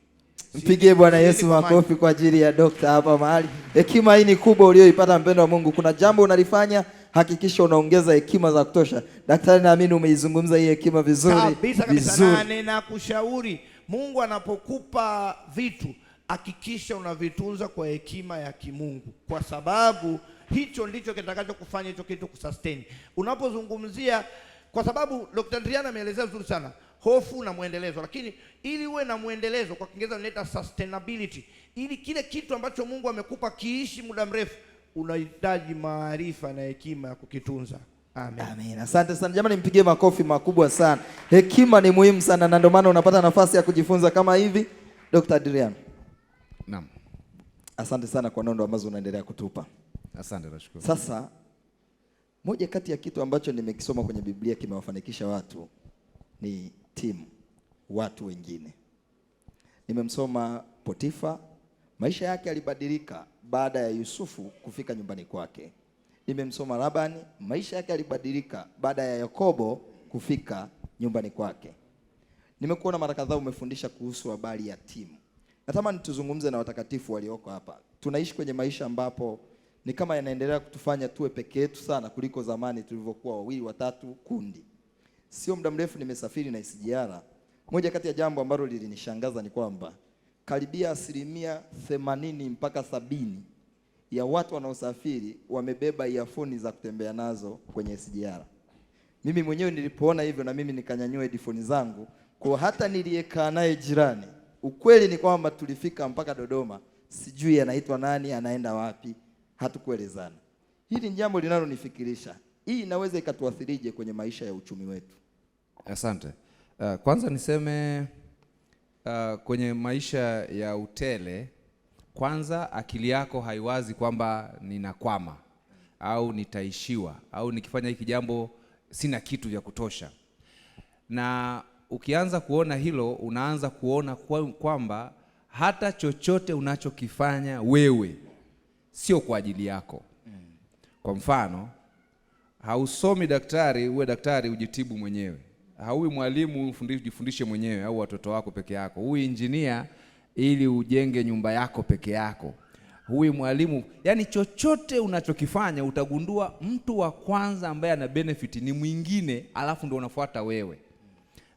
Mpigie Bwana Yesu makofi kwa ajili ya dokta hapa mahali. Hekima hii ni kubwa ulioipata, mpendo wa Mungu. Kuna jambo unalifanya, hakikisha unaongeza hekima za kutosha. Daktari, naamini umeizungumza hii hekima vizuri kabisa. Na ninakushauri, Mungu anapokupa vitu hakikisha unavitunza kwa hekima ya kimungu, kwa sababu hicho ndicho kitakacho kufanya hicho kitu kusustain. Unapozungumzia, kwa sababu Dr. Adriano ameelezea vizuri sana hofu na muendelezo, lakini ili uwe na muendelezo, kwa Kiingereza tunaita sustainability, ili kile kitu ambacho Mungu amekupa kiishi muda mrefu, unahitaji maarifa na hekima ya kukitunza. Amen. Amen. Asante sana jamani, mpigie makofi makubwa sana. Hekima ni muhimu sana, na ndio maana unapata nafasi ya kujifunza kama hivi. Dr. Adriano. Naam. Asante sana kwa nondo ambazo unaendelea kutupa. Asante, nashukuru. Sasa moja kati ya kitu ambacho nimekisoma kwenye Biblia kimewafanikisha watu ni timu, watu wengine. Nimemsoma Potifa, maisha yake yalibadilika baada ya Yusufu kufika nyumbani kwake. Nimemsoma Labani, maisha yake yalibadilika baada ya Yakobo kufika nyumbani kwake. Nimekuona mara kadhaa umefundisha kuhusu habari ya timu. Natamani tuzungumze na watakatifu walioko hapa. Tunaishi kwenye maisha ambapo ni kama yanaendelea kutufanya tuwe peke yetu sana kuliko zamani tulivyokuwa wawili, watatu, kundi. Sio muda mrefu nimesafiri na SGR. Moja kati ya jambo ambalo lilinishangaza ni kwamba karibia 80% mpaka 70 ya watu wanaosafiri wamebeba earphone za kutembea nazo kwenye SGR. Mimi mwenyewe nilipoona hivyo, na mimi nikanyanyua headphone zangu, kwa hata niliyekaa naye jirani, ukweli ni kwamba tulifika mpaka Dodoma, sijui anaitwa nani, anaenda wapi, hatukuelezana. Hili ni jambo linalonifikirisha. Hii inaweza ikatuathirije kwenye maisha ya uchumi wetu? Asante. Kwanza niseme kwenye maisha ya utele, kwanza akili yako haiwazi kwamba ninakwama au nitaishiwa au nikifanya hiki jambo sina kitu vya kutosha. Na ukianza kuona hilo, unaanza kuona kwamba hata chochote unachokifanya wewe sio kwa ajili yako. Kwa mfano, hausomi daktari uwe daktari ujitibu mwenyewe. Haui mwalimu ujifundishe mwenyewe au watoto wako peke yako. Hui engineer ili ujenge nyumba yako peke yako. Hui mwalimu, yani chochote unachokifanya utagundua mtu wa kwanza ambaye ana benefit ni mwingine, alafu ndio unafuata wewe.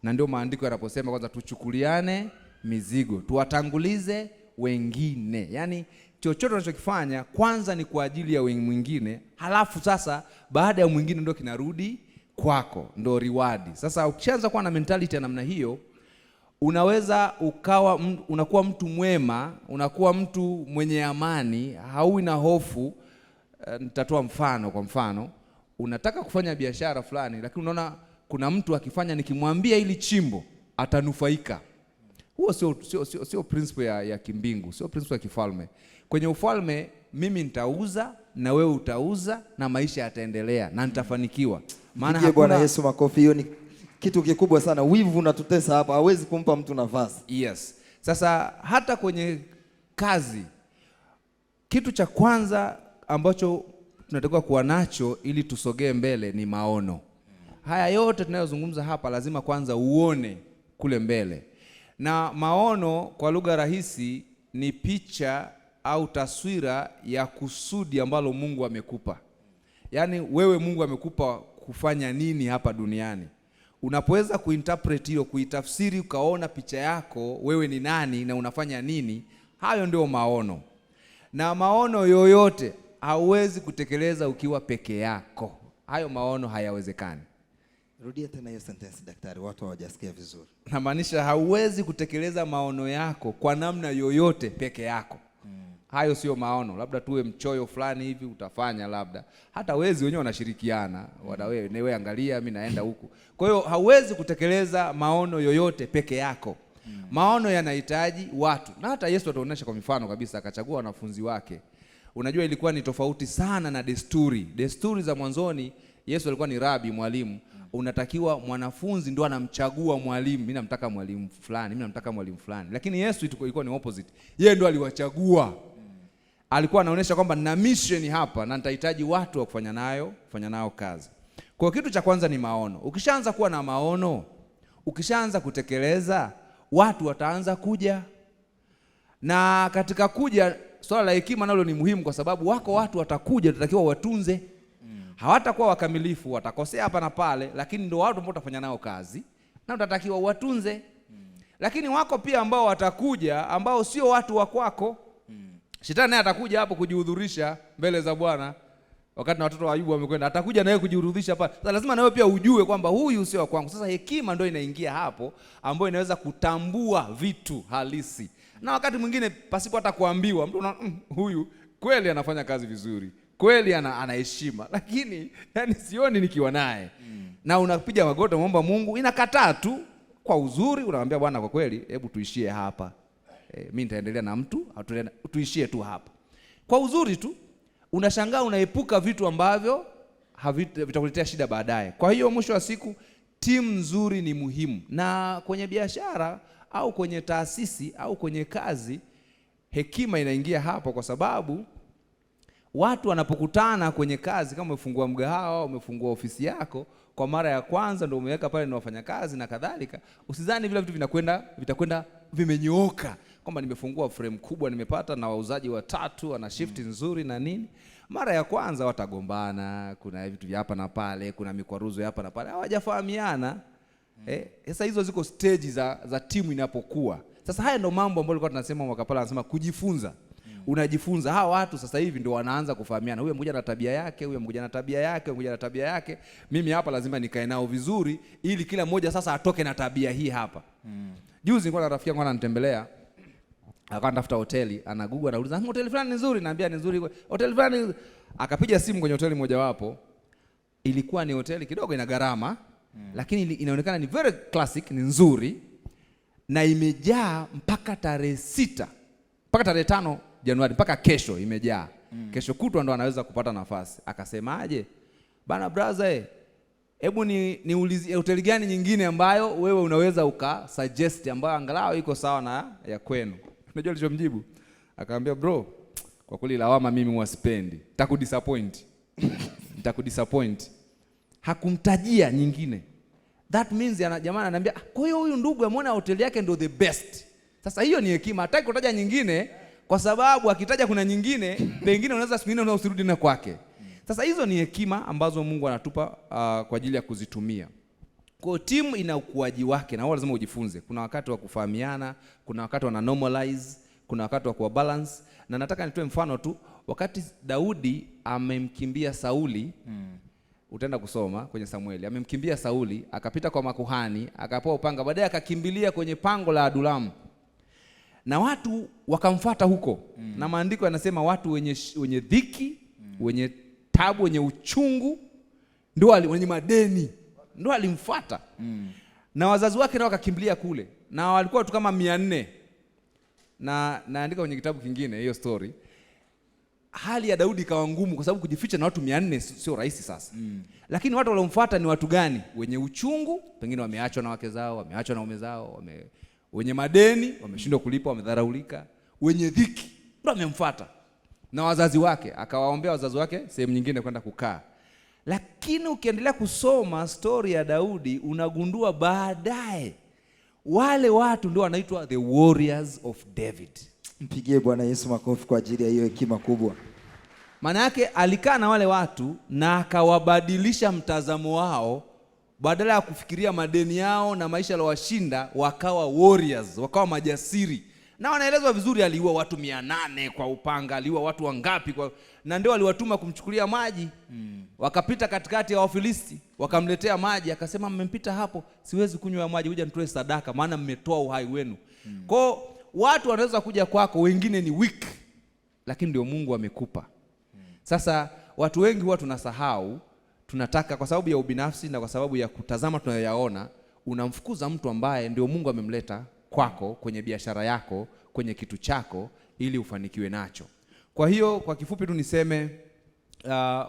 Na ndio maandiko yanaposema kwanza tuchukuliane mizigo, tuwatangulize wengine. Yani chochote unachokifanya kwanza ni kwa ajili ya mwingine, halafu sasa baada ya mwingine ndio kinarudi kwako, ndio reward. Sasa ukishaanza kuwa na mentality ya namna hiyo, unaweza unakuwa mtu mwema, unakuwa mtu mwenye amani, haui na hofu. Nitatoa mfano. Kwa mfano, unataka kufanya biashara fulani, lakini unaona kuna mtu akifanya, nikimwambia ili chimbo atanufaika. Huo sio principle ya kimbingu, sio principle ya kifalme. Kwenye ufalme mimi nitauza na wewe utauza na maisha yataendelea na nitafanikiwa. Maana hakuna... Bwana Yesu makofi. Hiyo ni kitu kikubwa sana. Wivu unatutesa hapa, hawezi kumpa mtu nafasi. Yes. Sasa hata kwenye kazi, kitu cha kwanza ambacho tunatakiwa kuwa nacho ili tusogee mbele ni maono. Haya yote tunayozungumza hapa lazima kwanza uone kule mbele. Na maono kwa lugha rahisi ni picha au taswira ya kusudi ambalo Mungu amekupa. Yaani wewe Mungu amekupa kufanya nini hapa duniani. Unapoweza kuinterpret hiyo, kuitafsiri, ukaona picha yako wewe ni nani na unafanya nini, hayo ndio maono. Na maono yoyote hauwezi kutekeleza ukiwa peke yako. Hayo maono hayawezekani. Rudia tena hiyo sentence daktari, watu hawajasikia vizuri. Namaanisha hauwezi kutekeleza maono yako kwa namna yoyote peke yako. Hayo sio maono. Labda tuwe mchoyo fulani hivi utafanya, labda hata wezi wenyewe wanashirikiana, wewe angalia mimi naenda huku. Kwa hiyo hauwezi kutekeleza maono yoyote peke yako. Maono yanahitaji watu. Na hata Yesu ataonyesha kwa mifano kabisa, akachagua wanafunzi wake. Unajua ilikuwa ni tofauti sana na desturi za mwanzoni. Yesu alikuwa ni rabi, mwalimu. Unatakiwa mwanafunzi ndio anamchagua mwalimu. Mimi namtaka mwalimu fulani, mimi namtaka mwalimu fulani. Lakini Yesu ilikuwa ni opposite. Yeye ndio aliwachagua. Alikuwa anaonyesha kwamba nina mission hapa na nitahitaji watu wa kufanya nayo kazi. Kwa kitu cha kwanza ni maono. Ukishaanza kuwa na maono, ukishaanza kutekeleza, watu wataanza kuja. Na katika kuja, swala la hekima nalo ni muhimu, kwa sababu wako watu watakuja, tutakiwa watunze. Hawatakuwa wakamilifu, watakosea hapa na pale, lakini ndio watu ambao utafanya nao kazi na utatakiwa watunze. Lakini wako pia ambao watakuja ambao sio watu wa kwako. Shetani naye atakuja hapo kujihudhurisha mbele za Bwana. Wakati na watoto wa Ayubu wamekwenda, atakuja naye kujihudhurisha pale. Sasa lazima nawe pia ujue kwamba huyu sio wa kwangu. Sasa hekima ndio inaingia hapo, ambayo inaweza kutambua vitu halisi. Na wakati mwingine pasipo hata kuambiwa, mtu huyu kweli anafanya kazi vizuri, kweli ana heshima, lakini yani sioni nikiwa naye. Na unapiga magoti muomba Mungu, inakataa tu kwa uzuri, unamwambia Bwana, kwa kweli hebu tuishie hapa. Mimi nitaendelea na mtu, tuishie tu hapa. Kwa uzuri tu. Unashangaa unaepuka vitu ambavyo vitakuletea shida baadaye. Kwa hiyo mwisho wa siku, timu nzuri ni muhimu. Na kwenye biashara au kwenye taasisi au kwenye kazi, hekima inaingia hapo, kwa sababu watu wanapokutana kwenye kazi, kama umefungua mgahawa, umefungua ofisi yako kwa mara ya kwanza, ndio umeweka pale na wafanyakazi na kadhalika, usidhani vile vitu vitakwenda vimenyooka, kwamba nimefungua frame kubwa, nimepata na wauzaji watatu, wana shift nzuri na nini. Mara ya kwanza watagombana, kuna vitu vya hapa na pale, kuna mikwaruzo ya hapa na pale, hawajafahamiana. Sasa hizo ziko stage za timu inapokuwa. Sasa haya ndio mambo ambayo tulikuwa tunasema mwaka pale, anasema kujifunza. Unajifunza. Hawa watu sasa hivi ndio wanaanza kufahamiana. Huyu mmoja na tabia yake, huyu mmoja na tabia yake, huyu mmoja na tabia yake. Mimi hapa lazima nikae nao vizuri ili kila mmoja sasa atoke na tabia hii hapa. Juzi nilikuwa na rafiki yangu ananitembelea. Akawa anatafuta hoteli, anagugua, anauliza hoteli fulani ni nzuri, naambia ni nzuri. Hoteli fulani, akapiga simu kwenye hoteli moja wapo. Ilikuwa ni hoteli kidogo ina gharama, lakini inaonekana ni very classic, ni nzuri na imejaa mpaka tarehe 6, mpaka tarehe 5 Januari, mpaka kesho imejaa. Kesho kutwa ndo anaweza kupata nafasi. Akasemaje? Bana brother, hebu niulizie hoteli gani nyingine ambayo wewe unaweza ukasuggest ambayo angalau iko sawa na ya kwenu. Unajua alichomjibu? Akamwambia, bro, kwa kweli lawama mimi huwasipendi. Nitakudisappoint. Hakumtajia nyingine. That means jamaa ananiambia, kwa hiyo huyu ndugu ameona hoteli yake ndio the best. Sasa hiyo ni hekima. Hataki kutaja nyingine, kwa sababu akitaja kuna nyingine, pengine unaweza siku nyingine usirudi na kwake. Sasa hizo ni hekima ambazo Mungu anatupa kwa ajili ya kuzitumia. Kwa timu ina ukuaji wake, na wao lazima ujifunze. Kuna wakati wa kufahamiana, kuna wakati wa normalize, kuna wakati wa kuwa balance. Na nataka nitoe mfano tu. Wakati Daudi amemkimbia Sauli, utaenda kusoma kwenye Samueli. Amemkimbia Sauli, akapita kwa makuhani, akapoa upanga, baadaye akakimbilia kwenye pango la Adulamu. Na watu wakamfuata huko. Na maandiko yanasema watu wenye dhiki, wenye tabu, wenye uchungu, ndio wenye madeni, ndio alimfuata. Na wazazi wake nao wakakimbilia kule. Na walikuwa watu kama 400. Na naandika kwenye kitabu kingine hiyo story. Hali ya Daudi ikawa ngumu, kwa sababu kujificha na watu 400 sio rahisi sasa. Lakini watu waliomfuata ni watu gani? Wenye uchungu, pengine wameachwa na wake zao, wameachwa na waume zao, wenye madeni, wameshindwa kulipa, wamedharaulika, wenye dhiki, ndio wamemfuata. Na wazazi wake, akawaombea wazazi wake sehemu nyingine kwenda kukaa. Lakini ukiendelea kusoma story ya Daudi, unagundua baadaye wale watu ndio wanaitwa the warriors of David. Mpigie Bwana Yesu makofi kwa ajili ya hiyo hekima kubwa. Maana yake alikaa na wale watu na akawabadilisha mtazamo wao. Badala ya kufikiria madeni yao na maisha yaliyowashinda, wakawa warriors, wakawa majasiri. Na wanaelezwa vizuri, aliua watu 800 kwa upanga, aliua watu wangapi na ndio aliwatuma kumchukulia maji. Wakapita katikati ya Wafilisti, wakamletea maji, akasema mmempita hapo, siwezi kunywa maji, huja nitoe sadaka maana mmetoa uhai wenu. Kwa watu wanaweza kuja kwako, wengine ni weak, lakini ndio Mungu amekupa. Sasa watu wengi huwa tunasahau, tunataka kwa sababu ya ubinafsi na kwa sababu ya kutazama tunayoyaona, unamfukuza mtu ambaye ndio Mungu amemleta kwako, kwenye biashara yako, kwenye kitu chako, ili ufanikiwe nacho. Kwa hiyo kwa kifupi tu niseme,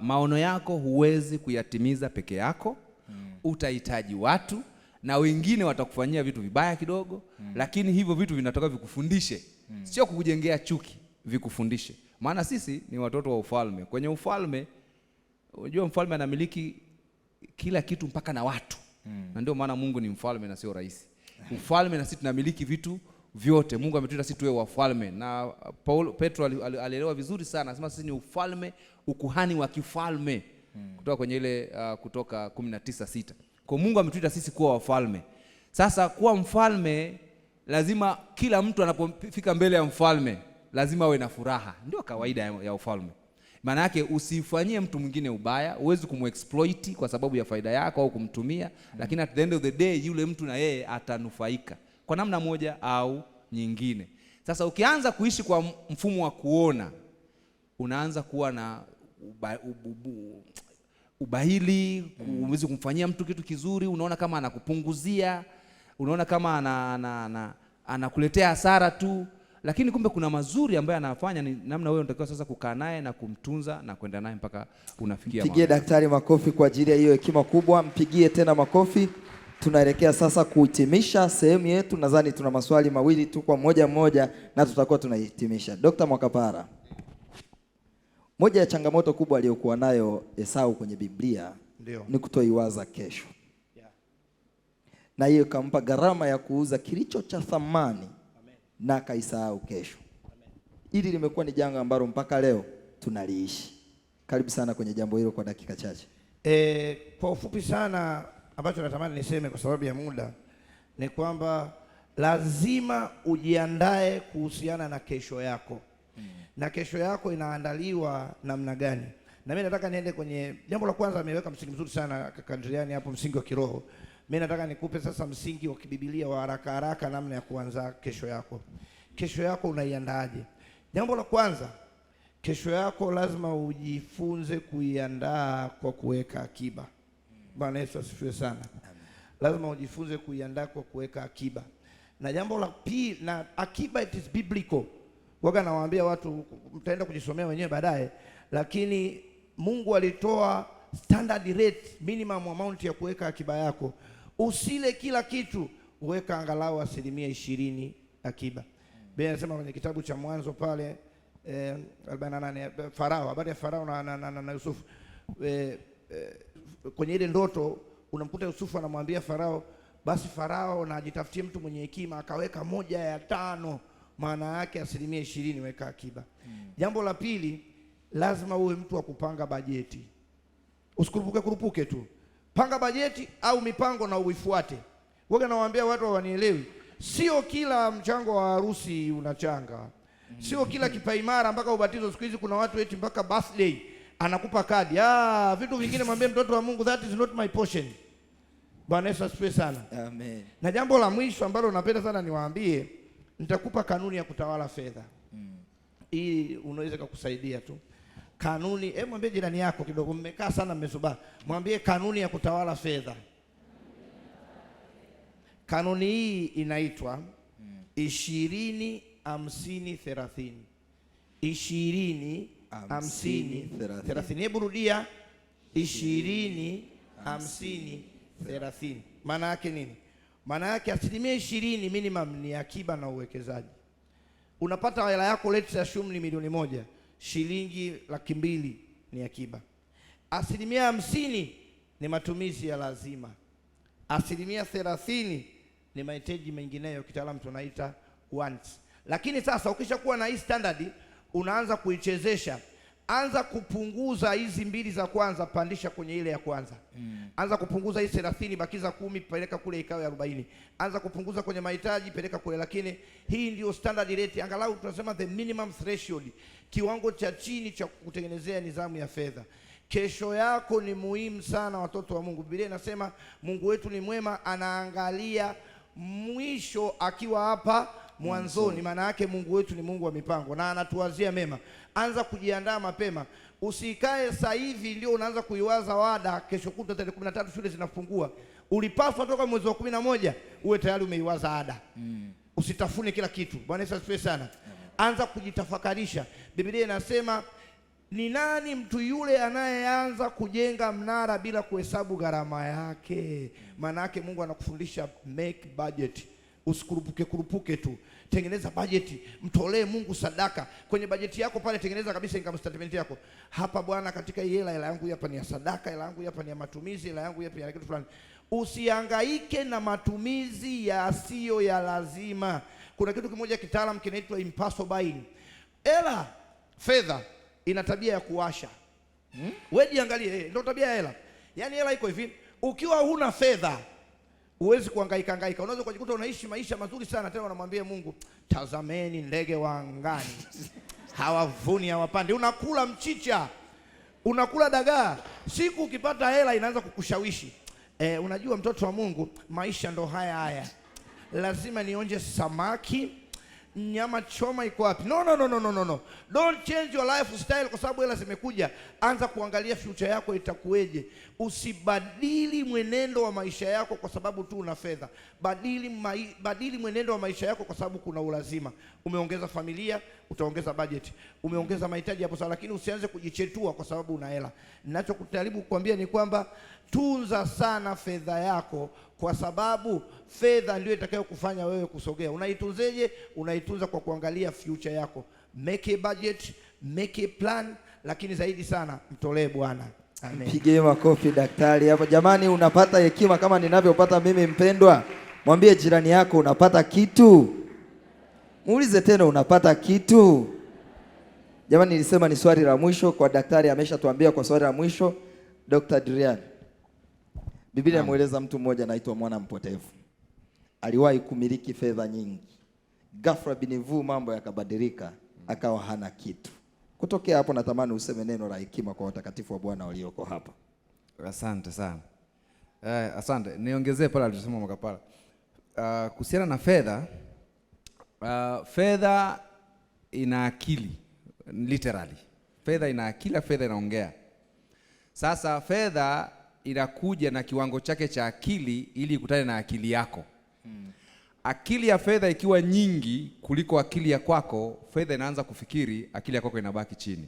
maono yako huwezi kuyatimiza peke yako. Utahitaji watu, na wengine watakufanyia vitu vibaya kidogo, lakini hivyo vitu vinatoka vikufundishe. Sio kukujengea chuki, vikufundishe. Maana sisi ni watoto wa ufalme. Kwenye ufalme, unajua mfalme anamiliki kila kitu mpaka na watu. Na ndio maana Mungu ni mfalme na sio rais. Ufalme na sisi tunamiliki vitu vyote. Mungu ametuita sisi tuwe wafalme, na Petro alielewa vizuri sana, anasema sisi ni ufalme, ukuhani wa kifalme, kutoka kwenye ile Kutoka 19:6. Kwa Mungu ametuita sisi kuwa wafalme. Sasa kuwa mfalme, lazima kila mtu anapofika mbele ya mfalme lazima awe na furaha. Ndio kawaida ya ufalme. Maana yake usifanyie mtu mwingine ubaya, huwezi kumexploit kwa sababu ya faida yako au kumtumia, lakini at the end of the day yule mtu na yeye atanufaika kwa namna moja au nyingine. Sasa ukianza kuishi kwa mfumo wa kuona, unaanza kuwa na ubahili, huwezi kumfanyia mtu kitu kizuri, unaona kama anakupunguzia, unaona kama anakuletea hasara tu, lakini kumbe kuna mazuri ambayo anafanya. Ni namna wewe unatakiwa sasa kukaa naye na kumtunza na kwenda naye mpaka unafikia. Mpigie daktari makofi kwa ajili ya hiyo hekima kubwa. Mpigie tena makofi. Tunaelekea sasa kuhitimisha sehemu yetu. Nadhani tuna maswali mawili tu kwa mmoja na tutakuwa tunahitimisha. Dr. Mwakapara, moja ya changamoto kubwa aliyokuwa nayo Esau kwenye Biblia ni kutoiwaza kesho. Na hiyo ikampa gharama ya kuuza kilicho cha thamani na kaisahau kesho. Hili limekuwa ni janga ambalo mpaka leo tunaliishi. Karibu sana kwenye jambo hilo kwa dakika chache. Kwa ufupi sana ambacho natamani niseme kwa sababu ya muda ni kwamba lazima ujiandae kuhusiana na kesho yako. Na kesho yako inaandaliwa namna gani? Na mimi nataka niende kwenye jambo la kwanza. Ameweka msingi mzuri sana kaka Adriani hapo, msingi wa kiroho. Mimi nataka nikupe sasa msingi wa kibibilia wa haraka namna ya kuanza kesho yako. Kesho yako unaiandaaje? Jambo la kwanza, kesho yako lazima ujifunze kuiandaa kwa kuweka akiba. Bwana Yesu asifiwe sana. Lazima ujifunze kuiandaa kwa kuweka akiba. Na jambo la pili, na akiba it is biblical. Waga nawaambia watu, mtaenda kujisomea wenyewe baadaye, lakini Mungu alitoa standard rate, minimum amount ya kuweka akiba yako. Usile kila kitu, uweka angalau 20% akiba. Biblia inasema kwenye kitabu cha Mwanzo pale 48, Farao, habari ya Farao na Yusufu. Kwenye ile ndoto unamkuta Yusufu anamwambia Farao, basi Farao na ajitafutie mtu mwenye hekima, akaweka 1/5, maana yake 20% weka akiba. Jambo la pili, lazima uwe mtu wa kupanga bajeti. Usikurupuke tu. Panga bajeti au mipango na uifuate. Wewe nawaambia watu wanielewi, sio kila mchango wa harusi unachanga. Sio kila kipaimara mpaka ubatizo. Siku hizi kuna watu eti mpaka birthday anakupa kadi. Vitu vingine mwambie mtoto wa Mungu, that is not my portion. Bwana Yesu asifiwe sana. Amen. Na jambo la mwisho ambalo napenda sana niwaambie, nitakupa kanuni ya kutawala fedha. Hii unaweza kukusaidia tu. Kanuni, mwambie jirani yako kidogo, mmekaa sana mmesubaa. Mwambie kanuni ya kutawala fedha. Kanuni hii inaitwa 20-50-30. 20-50-30. Hebu rudia, 20-50-30. Maana yake nini? Maana yake 20% minimum ni akiba na uwekezaji. Unapata hela yako, let's assume ni milioni 1, shilingi 200,000 ni akiba. 50% ni matumizi ya lazima. 30% ni mahitaji mengineyo, kitaalamu tunaita wants. Lakini sasa ukishakuwa na hii standard, unaanza kuichezesha. Anza kupunguza hizi 2 za kwanza, pandisha kwenye ile ya kwanza. Anza kupunguza hii 30, bakiza 10, peleka kule ikawe 40. Anza kupunguza kwenye mahitaji, peleka kule. Lakini hii ndio standard rate, angalau tunasema the minimum threshold, kiwango cha chini cha kutengenezea nidhamu ya fedha. Kesho yako ni muhimu sana, watoto wa Mungu. Biblia inasema Mungu wetu ni mwema, anaangalia mwisho akiwa hapa mwanzoni. Maana yake Mungu wetu ni Mungu wa mipango na anatuwazia mema. Anza kujiandaa mapema. Usikae sasa hivi ndio unaanza kuiwaza wada kesho kutwa tarehe 13 shule zinafungua. Ulipaswa toka mwezi wa 11 uwe tayari umeiwaza ada. Usitafune kila kitu. Bwana Yesu asifiwe sana. Anza kujitafakarisha. Biblia inasema ni nani mtu yule anayeanza kujenga mnara bila kuhesabu gharama yake? Maana yake Mungu anakufundisha make budget. Usikurupuke tu. Tengeneza bajeti, mtolee Mungu sadaka. Kwenye bajeti yako pale tengeneza kabisa income statement yako. Hapa Bwana, katika hii hela yangu hapa ni ya sadaka, hela yangu hapa ni ya matumizi, hela yangu hapa ni ya kitu fulani. Usihangaike na matumizi yasiyo ya lazima. Kuna kitu kimoja kitaalamu kinaitwa impulse buying. Fedha ina tabia ya kuwasha. Wewe jiangalie, ndio tabia ya hela. Yaani hela iko hivi, ukiwa huna fedha huwezi kuhangaika. Unaweza kujikuta unaishi maisha mazuri sana, tena unamwambia Mungu, tazameni ndege wa angani. Hawavuni, hawapandi. Unakula mchicha, unakula dagaa. Siku ukipata hela inaanza kukushawishi. Unajua mtoto wa Mungu, maisha ndo haya. Lazima nionje samaki, nyama choma iko wapi? No. Don't change your lifestyle kwa sababu hela zimekuja. Anza kuangalia future yako itakuweje. Usibadili mwenendo wa maisha yako kwa sababu tu una fedha. Badili mwenendo wa maisha yako kwa sababu kuna ulazima. Umeongeza familia, utaongeza budget. Umeongeza mahitaji hapo sawa, lakini usianze kujichetua kwa sababu una hela. Ninachokujaribu kukwambia ni kwamba tunza sana fedha yako, kwa sababu fedha ndio itakayokufanya wewe kusogea. Unaitunzeje? Unaitunza kwa kuangalia future yako. Make a budget, make a plan, lakini zaidi sana mtolee Bwana. Amen. Pigie makofi daktari hapo. Jamani, unapata hekima kama ninavyopata mimi mpendwa? Mwambie jirani yako unapata kitu. Muulize tena unapata kitu. Jamani, nilisema ni swali la mwisho kwa daktari, ameshatuambia kwa swali la mwisho. Dr. Adrian, Biblia inamueleza mtu mmoja anaitwa mwana mpotevu. Aliwahi kumiliki fedha nyingi. Ghafla binivu mambo yakabadilika, akawa hana kitu. Kutokea hapo natamani useme neno la hekima kwa watakatifu wa Bwana walioko hapa. Asante sana. Asante. Niongezee pale alisema Makapala. Kuhusiana na fedha, fedha ina akili, literally. Fedha ina akili, fedha inaongea. Sasa fedha inakuja na kiwango chake cha akili ili ikutane na akili yako. Akili ya fedha ikiwa nyingi kuliko akili ya kwako, fedha inaanza kufikiri, akili ya kwako inabaki chini.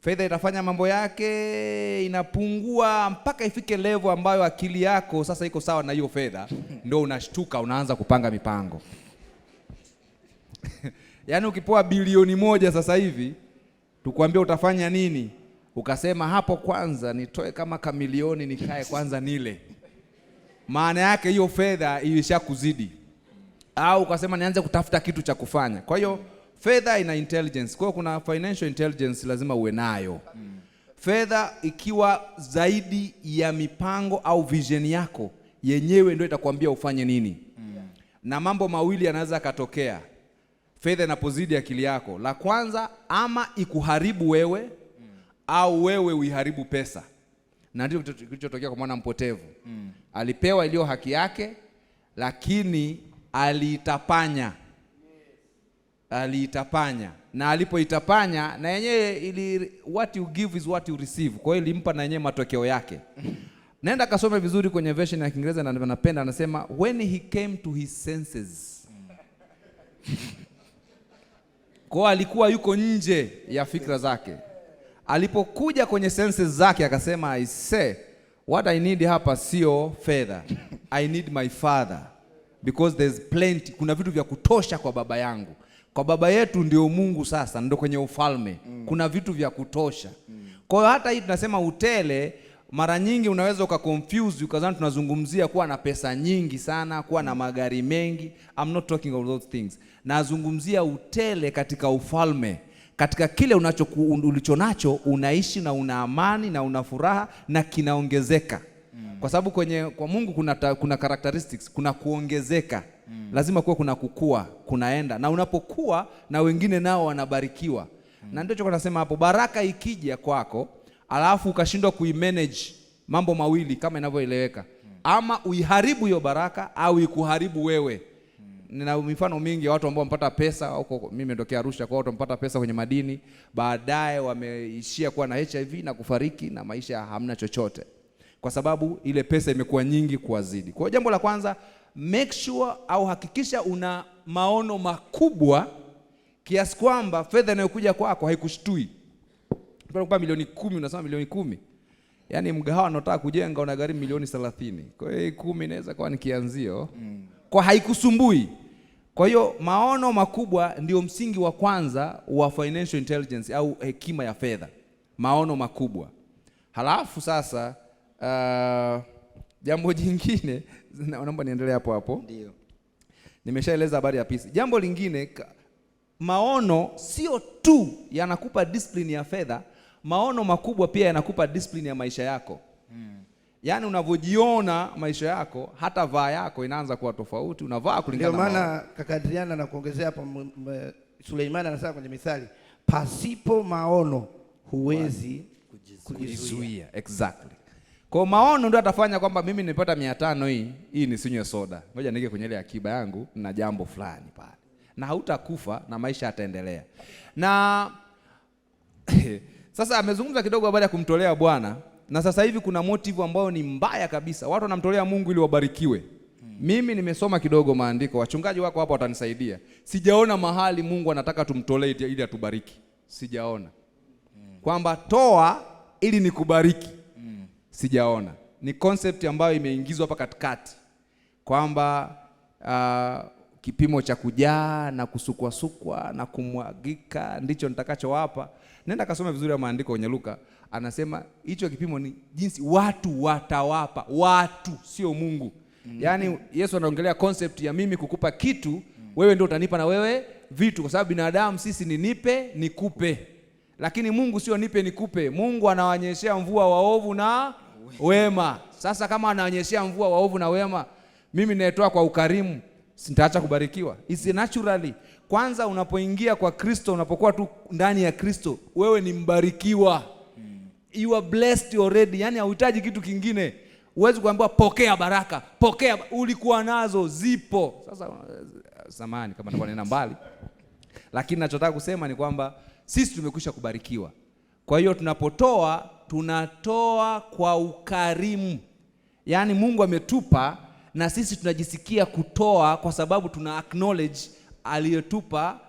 Fedha itafanya mambo yake, inapungua mpaka ifike level ambayo akili yako sasa iko sawa na hiyo fedha, ndio unashtuka, unaanza kupanga mipango. Yaani ukipewa bilioni 1 sasa hivi, tukwambia utafanya nini? Ukasema hapo kwanza nitoe kama kamilioni nikae kwanza nile. Maana yake hiyo fedha ilishakuzidi. Au ukasema nianze kutafuta kitu cha kufanya. Kwa hiyo fedha ina intelligence. Kwa hiyo kuna financial intelligence lazima uwe nayo. Fedha ikiwa zaidi ya mipango au vision yako, yenyewe ndio itakwambia ufanye nini. Na mambo mawili yanaweza katokea fedha inapozidi akili yako. La kwanza, ama ikuharibu wewe, au wewe uiharibu pesa. Na ndio kilichotokea kwa mwana mpotevu. Alipewa iliyo haki yake, lakini aliitapanya. Na alipoitapanya, na yenyewe what you give is what you receive. Kwa hiyo ilimpa na yenyewe matokeo yake. Nenda kasome vizuri kwenye version ya Kiingereza na napenda, anasema when he came to his senses. Kwa alikuwa yuko nje ya fikra zake. Alipokuja kwenye senses zake akasema, I say what I need hapa sio fedha. I need my father because there's plenty. Kuna vitu vya kutosha kwa baba yangu. Kwa baba yetu ndio Mungu, sasa ndio kwenye ufalme. Kuna vitu vya kutosha. Kwa hiyo hata hii tunasema utele, mara nyingi unaweza ukaconfuse ukazani tunazungumzia kuwa na pesa nyingi sana, kuwa na magari mengi. I'm not talking about those things. Nazungumzia utele katika ufalme. Katika kile ulichonacho unaishi na una amani na una furaha na kinaongezeka. Kwa sababu kwa Mungu kuna characteristics, kuna kuongezeka. Lazima kuwa kuna kukua, kunaenda. Na unapokuwa na wengine nao wanabarikiwa. Na ndio nasema hapo, baraka ikija kwako, alafu ukashindwa kuimanage, mambo mawili kama inavyoeleweka. Ama uiharibu hiyo baraka au ikuharibu wewe. Nina mifano mingi ya watu ambao wamepata pesa huko. Mimi nimetokea Arusha, kwa watu wamepata pesa kwenye madini, baadaye wameishia kuwa na HIV na kufariki na maisha hamna chochote. Kwa sababu ile pesa imekuwa nyingi kuwazidi. Kwa jambo la kwanza, make sure au hakikisha una maono makubwa kiasi kwamba fedha inayokuja kwako haikushtui. Kwa milioni 10 unasema milioni 10. Yaani mgahawa unataka kujenga unagharimu milioni 30. Kwa hiyo 10 inaweza kuwa ni kianzio. Kwa haikusumbui. Kwa hiyo maono makubwa ndio msingi wa kwanza wa financial intelligence au hekima ya fedha. Maono makubwa. Halafu sasa jambo jingine, naomba niendelee hapo. Ndio. Nimeshaeleza habari ya peace. Jambo lingine, maono sio tu yanakupa discipline ya fedha, maono makubwa pia yanakupa discipline ya maisha yako. Yaani unavyojiona maisha yako, hata vaa yako inaanza kuwa tofauti, unavaa kulingana na ndio maana kaka Adriana na kuongezea hapa, Suleimani anasema kwenye Mithali, pasipo maono huwezi kujizuia. Exactly. Kwa maono ndio atafanya kwamba mimi nimepata 500 hii nisinywe soda. Ngoja nige kwenye ile akiba yangu na jambo fulani pale. Na hautakufa na maisha yataendelea. Na sasa amezungumza kidogo habari ya kumtolea Bwana, na sasa hivi kuna motive ambayo ni mbaya kabisa. Watu wanamtolea Mungu ili wabarikiwe. Mimi nimesoma kidogo maandiko, wachungaji wako hapa watanisaidia. Sijaona mahali Mungu anataka tumtolee ili atubariki. Sijaona. Kwamba toa ili nikubariki. Sijaona. Ni concept ambayo imeingizwa hapa katikati. Kwamba kipimo cha kujaa na kusukwa na kumwagika ndicho nitakachowapa. Nenda kasome vizuri ya maandiko kwenye Luka. Anasema hicho kipimo ni jinsi watu watawapa. Watu, sio Mungu. Yaani Yesu anaongelea concept ya mimi kukupa kitu, wewe ndio utanipa na wewe vitu, kwa sababu binadamu sisi ni nipe nikupe. Lakini Mungu sio nipe nikupe. Mungu anawanyeshea mvua waovu na wema. Sasa kama anawanyeshea mvua waovu na wema, mimi naetoa kwa ukarimu, sitaacha kubarikiwa. It's naturally. Kwanza unapoingia kwa Kristo, unapokuwa tu ndani ya Kristo, wewe ni mbarikiwa. You are blessed already. Yaani hauhitaji kitu kingine. Huwezi kuambiwa pokea baraka, pokea, ulikuwa nazo, zipo. Sasa samahani kama nakuwa nenda mbali. Lakini ninachotaka kusema ni kwamba sisi tumekwisha kubarikiwa. Kwa hiyo tunapotoa, tunatoa kwa ukarimu. Yaani Mungu ametupa na sisi tunajisikia kutoa kwa sababu tuna acknowledge aliyetupa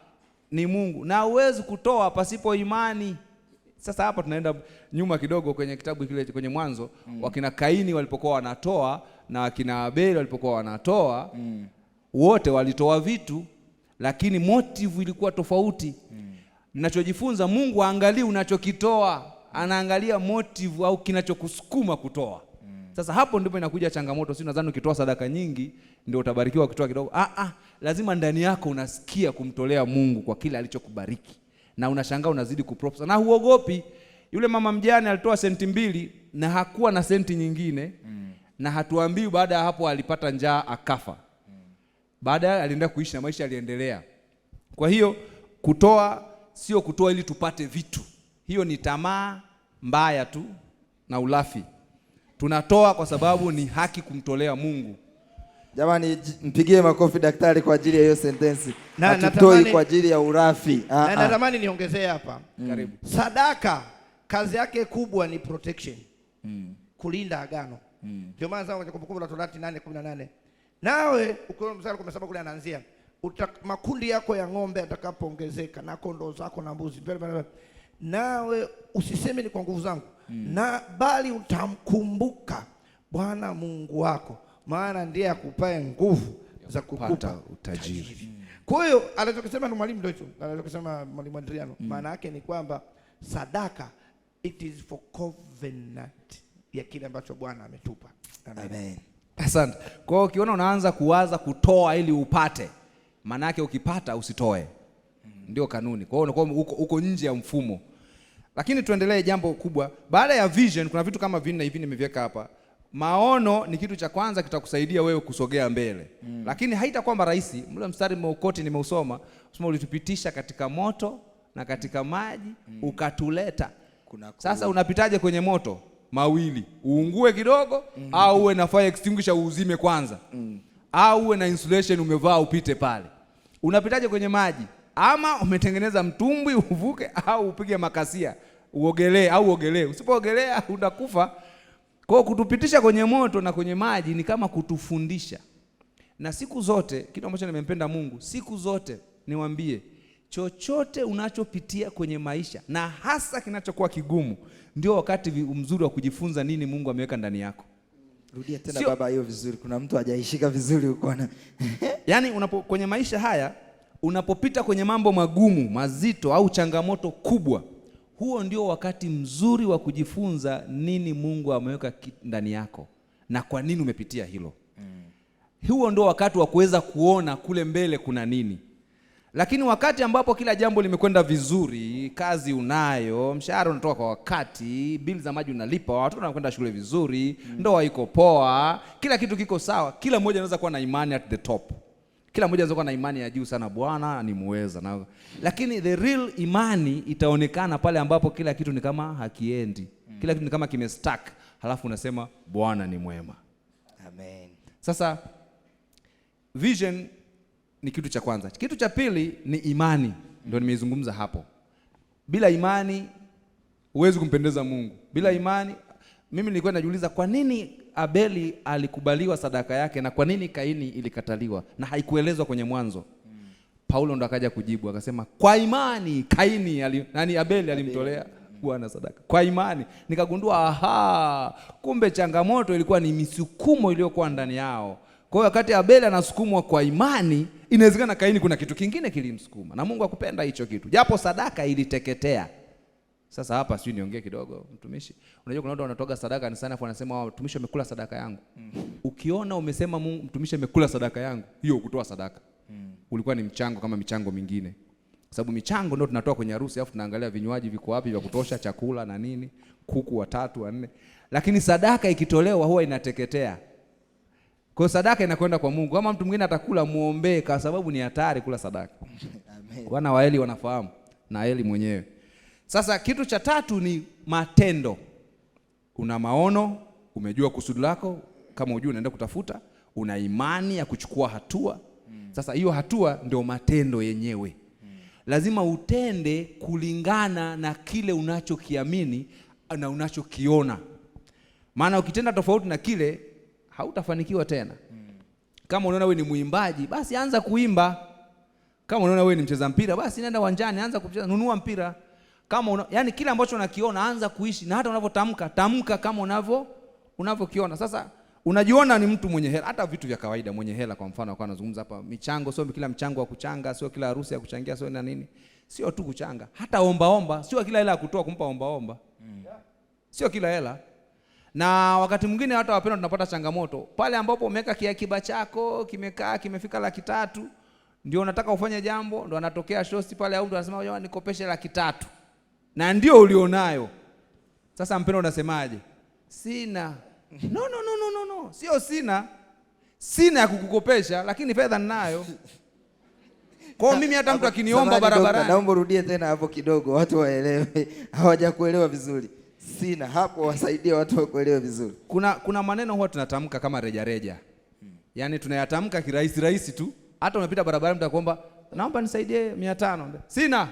ni Mungu. Na huwezi kutoa pasipo imani. Sasa hapa tunaenda nyuma kidogo kwenye kitabu kile kwenye Mwanzo, wakina Kaini walipokuwa wanatoa na wakina Abeli walipokuwa wanatoa, wote walitoa vitu, lakini motive ilikuwa tofauti. Ninachojifunza, Mungu haangalii unachokitoa, anaangalia motive au kinachokusukuma kutoa. Sasa hapo ndipo inakuja changamoto. Si nadhani ukitoa sadaka nyingi ndio utabarikiwa, ukitoa kidogo. Lazima ndani yako unasikia kumtolea Mungu kwa kile alichokubariki. Na unashangaa unazidi kuprofesa. Na huogopi. Yule mama mjane alitoa senti 2 na hakuwa na senti nyingine. Na hatuambii baada ya hapo alipata njaa akafa. Baadaye aliendelea kuishi na maisha yaliendelea. Kwa hiyo kutoa sio kutoa ili tupate vitu. Hiyo ni tamaa mbaya tu na ulafi. Tunatoa kwa sababu ni haki kumtolea Mungu. Jamani, mpigie makofi daktari kwa ajili ya hiyo sentensi. Hatutoi kwa ajili ya urafi. Na natamani niongezee hapa. Karibu. Sadaka kazi yake kubwa ni protection. Kulinda agano. Ndio maana sasa kwenye Kumbukumbu la Torati 8:18. Nawe ukiona mstari 17 kule anaanzia, makundi yako ya ng'ombe atakapoongezeka na kondoo zako na mbuzi, nawe usiseme ni kwa nguvu zangu, na bali utamkumbuka Bwana Mungu wako, maana ndiye akupae nguvu za kukupa utajiri. Kwa hiyo anachokisema ni mwalimu ndio hicho. Anachokisema mwalimu Adriano, maana yake ni kwamba sadaka it is for covenant ya kile ambacho Bwana ametupa. Amen. Asante. Kwa hiyo ukiona unaanza kuwaza kutoa ili upate, maana yake ukipata usitoe. Ndio kanuni. Kwa hiyo unakuwa uko nje ya mfumo. Lakini tuendelee jambo kubwa. Baada ya vision kuna vitu kama 4 hivi nimeviweka hapa. Maono ni kitu cha kwanza kitakusaidia wewe kusogea mbele. Lakini haitakuwa rahisi. Mle mstari mmeukoti nimeusoma, usema ulitupitisha katika moto na katika maji ukatuleta. Sasa unapitaje kwenye moto? Mawili. Uungue kidogo au uwe na fire extinguisher uuzime kwanza. Au uwe na insulation umevaa upite pale. Unapitaje kwenye maji? Ama umetengeneza mtumbwi uvuke au upige makasia uogelee au uogelee. Usipoogelea utakufa. Kwa kutupitisha kwenye moto na kwenye maji ni kama kutufundisha. Na siku zote kitu ambacho nimempenda Mungu, siku zote niwaambie, chochote unachopitia kwenye maisha na hasa kinachokuwa kigumu, ndio wakati mzuri wa kujifunza nini Mungu ameweka ndani yako. Rudia tena baba hiyo vizuri. Kuna mtu hajaishika vizuri huko na. Yaani kwenye maisha haya unapopita kwenye mambo magumu, mazito au changamoto kubwa, huo ndio wakati mzuri wa kujifunza nini Mungu ameweka ndani yako na kwa nini umepitia hilo. huo ndio wakati wa kuweza kuona kule mbele kuna nini. Lakini wakati ambapo kila jambo limekwenda vizuri, kazi unayo, mshahara unatoka kwa wakati, bili za maji unalipa, watoto wanakwenda shule vizuri, ndoa iko poa, kila kitu kiko sawa, kila mmoja anaweza kuwa na imani at the top. Kila mmoja anaweza kuwa na imani ya juu sana, Bwana ni muweza. Lakini the real imani itaonekana pale ambapo kila kitu ni kama hakiendi. Kila kitu ni kama kimestuck, halafu unasema Bwana ni mwema. Amen. Sasa vision ni kitu cha kwanza. Kitu cha pili ni imani. Ndio nimeizungumza hapo. Bila imani huwezi kumpendeza Mungu. Bila imani, mimi nilikuwa najiuliza kwa nini Abeli alikubaliwa sadaka yake na kwa nini Kaini ilikataliwa na haikuelezwa kwenye Mwanzo. Paulo ndo akaja kujibu akasema kwa imani Kaini Abeli alimtolea Bwana sadaka. Kwa imani nikagundua kumbe changamoto ilikuwa ni misukumo iliyokuwa ndani yao. Kwa hiyo wakati Abeli anasukumwa kwa imani, inawezekana Kaini kuna kitu kingine kilimsukuma. Na Mungu akupenda hicho kitu. Japo sadaka iliteketea. Sasa hapa sio niongee kidogo mtumishi. Unajua kuna watu wanatoga sadaka ni sana, wanasema mtumishi amekula sadaka yangu. Ukiona umesema Mungu mtumishi amekula sadaka yangu, hiyo kutoa sadaka. Ulikuwa ni mchango kama michango mingine. Kwa sababu michango ndio tunatoa kwenye harusi, alafu tunaangalia vinywaji viko wapi vya kutosha, chakula na nini, kuku 3 4. Lakini sadaka ikitolewa huwa inateketea. Kwa sadaka inakwenda kwa Mungu. Kama mtu mwingine atakula muombe kwa sababu ni hatari kula sadaka. Amen. Wana wa Eli wanafahamu na Eli mwenyewe. Sasa kitu cha tatu ni matendo. Una maono, umejua kusudi lako, kama unajua unaenda kutafuta, una imani ya kuchukua hatua. Sasa hiyo hatua ndio matendo yenyewe. Lazima utende kulingana na kile unachokiamini na unachokiona. Maana ukitenda tofauti na kile hautafanikiwa tena. Kama unaona wewe ni muimbaji, basi anza kuimba. Kama unaona wewe ni mcheza mpira, basi nenda uwanjani anza kucheza, nunua mpira. Kama yani kile ambacho unakiona anza kuishi, na hata unavyotamka tamka kama unavyokiona. Sasa unajiona ni mtu mwenye hela, hata vitu vya kawaida mwenye hela. Kwa mfano akawa anazungumza hapa michango, sio kila mchango wa kuchanga, sio kila harusi ya kuchangia, sio na nini. Sio tu kuchanga, hata omba, sio kila hela ya kutoa kumpa omba. Sio kila hela. Na wakati mwingine hata wapendwa tunapata changamoto pale ambapo umeweka kiakiba chako kimefika 300,000, ndio unataka ufanye jambo, ndio anatokea shosti pale au mtu anasema wewe nikopeshe 300,000 na ndio ulionayo. Sasa mpendwa unasemaje? Sina. No. Sio sina ya kukukopesha, lakini fedha ninayo. Kwa mimi hata mtu akiniomba barabarani, naomba rudie tena hapo kidogo watu waelewe. Hawajakuelewa vizuri. Sina hapo, wasaidie watu wakuelewe vizuri. Kuna maneno huwa tunatamka kama reja. Yaani tunayatamka kirahisi tu. Hata unapita barabarani mtu akwamba naomba nisaidie 500. Sina.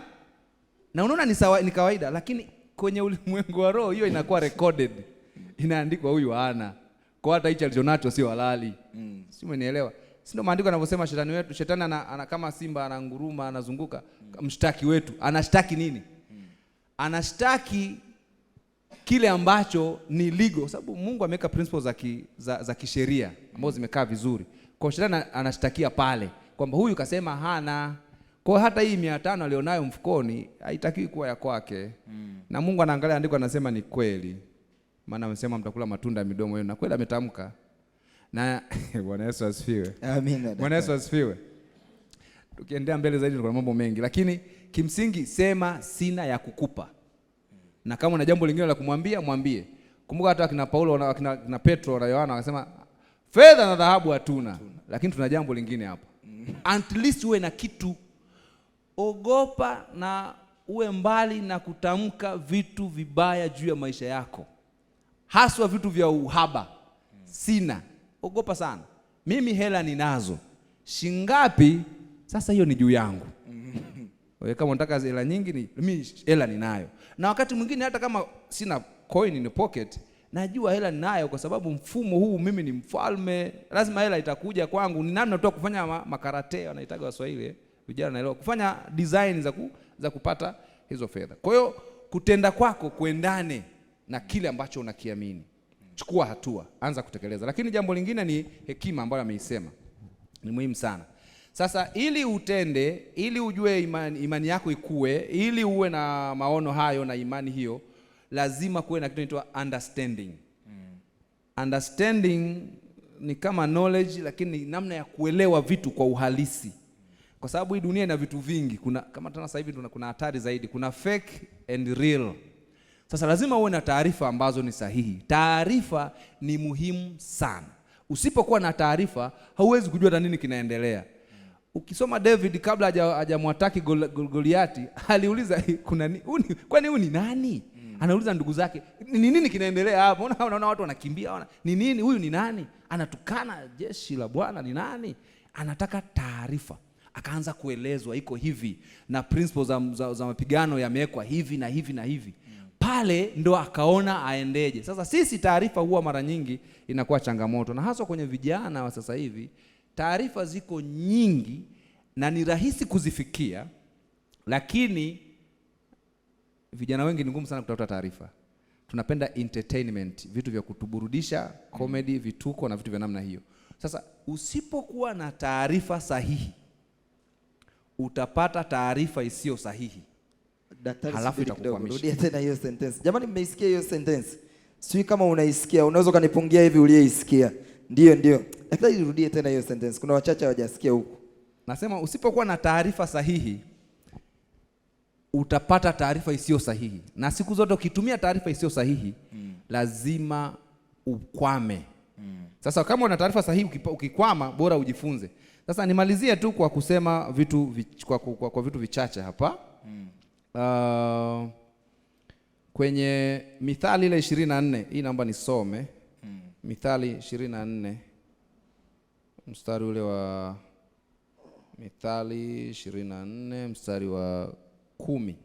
Na unaona ni kawaida, lakini kwenye ulimwengu wa roho hiyo inakuwa recorded. Inaandikwa huyu hana. Kwa hata hicho alichonacho sio halali. Si umenielewa? Si ndio maandiko yanavyosema shetani ana kama simba ananguruma anazunguka. Mshtaki wetu anashtaki nini? Anashtaki kile ambacho ni legal, sababu Mungu ameweka principles za kisheria ambazo zimekaa vizuri. Kwa shetani anashtakia pale kwamba huyu kasema hana. Kwa hata hii 500 alionayo mfukoni haitakiwi kuwa ya kwake. Na Mungu anaangalia andiko anasema ni kweli. Maana amesema mtakula matunda ya midomo yenu, na kweli ametamka. Na Bwana Yesu asifiwe. Amina. Bwana Yesu asifiwe. Tukiendelea mbele zaidi kuna mambo mengi, lakini kimsingi sema sina ya kukupa. Na kama una jambo lingine la kumwambia, mwambie. Kumbuka hata kina Paulo na kina Petro na Yohana wakasema fedha na dhahabu hatuna, lakini tuna jambo lingine hapa. At least uwe na kitu. Ogopa na uwe mbali na kutamka vitu vibaya juu ya maisha yako. Haswa vitu vya uhaba. Sina. Ogopa sana. Mimi hela ninazo. Shingapi? Sasa hiyo ni juu yangu. Wewe kama unataka hela nyingi mimi hela ninayo. Na wakati mwingine hata kama sina coin in the pocket, najua hela ninayo kwa sababu mfumo huu mimi ni mfalme, lazima hela itakuja kwangu. Ni namna tu kufanya makarate wanaitaga Waswahili, vijana naelewa, kufanya design za kupata hizo fedha. Kwa hiyo kutenda kwako kuendane na kile ambacho unakiamini. Chukua hatua, anza kutekeleza. Lakini jambo lingine ni hekima ambayo ameisema. Ni muhimu sana. Sasa ili utende, ili ujue imani yako ikue, ili uwe na maono hayo na imani hiyo, lazima kuwe na kitu kinaitwa understanding. Understanding ni kama knowledge, lakini ni namna ya kuelewa vitu kwa uhalisi, kwa sababu hii dunia ina vitu vingi. Kuna kama tena sasa hivi kuna hatari zaidi, kuna fake and real. Sasa lazima uwe na taarifa ambazo ni sahihi. Taarifa ni muhimu sana. Usipokuwa na taarifa hauwezi kujua hata nini kinaendelea. Ukisoma David kabla hajamwataki Goliati, aliuliza kwani huyu ni nani? Anauliza ndugu zake, ni nini kinaendelea hapo? Unaona watu wanakimbia, ni nini? Huyu ni nani? Anatukana jeshi la Bwana, ni nani? Anataka taarifa. Akaanza kuelezwa iko hivi na principles za mapigano yamewekwa hivi na hivi na hivi. Pale ndo akaona aendeje. Sasa sisi taarifa huwa mara nyingi inakuwa changamoto, na hasa kwenye vijana wa sasa hivi. Taarifa ziko nyingi na ni rahisi kuzifikia, lakini vijana wengi ni ngumu sana kutafuta taarifa. Tunapenda entertainment, vitu vya kutuburudisha, comedy, vituko na vitu vya namna hiyo. Sasa usipokuwa na taarifa sahihi, utapata taarifa isiyo sahihi. Daktari, halafu itakukwamisha. Rudia tena hiyo sentence. Jamani, mmeisikia hiyo sentence? Sijui kama unaisikia, unaweza kanipungia hivi uliyeisikia. Ndio. Daktari, rudie tena hiyo sentence. Kuna wachache hawajasikia huku. Nasema usipokuwa na taarifa sahihi, utapata taarifa isiyo sahihi. Na siku zote ukitumia taarifa isiyo sahihi, lazima ukwame. Sasa kama una taarifa sahihi, ukikwama bora ujifunze. Sasa nimalizie tu kwa kusema vitu kwa vitu vichache hapa. Kwenye Mithali ile 24, hii naomba nisome. Mithali 24 mstari ule wa Mithali 24 mstari wa 10.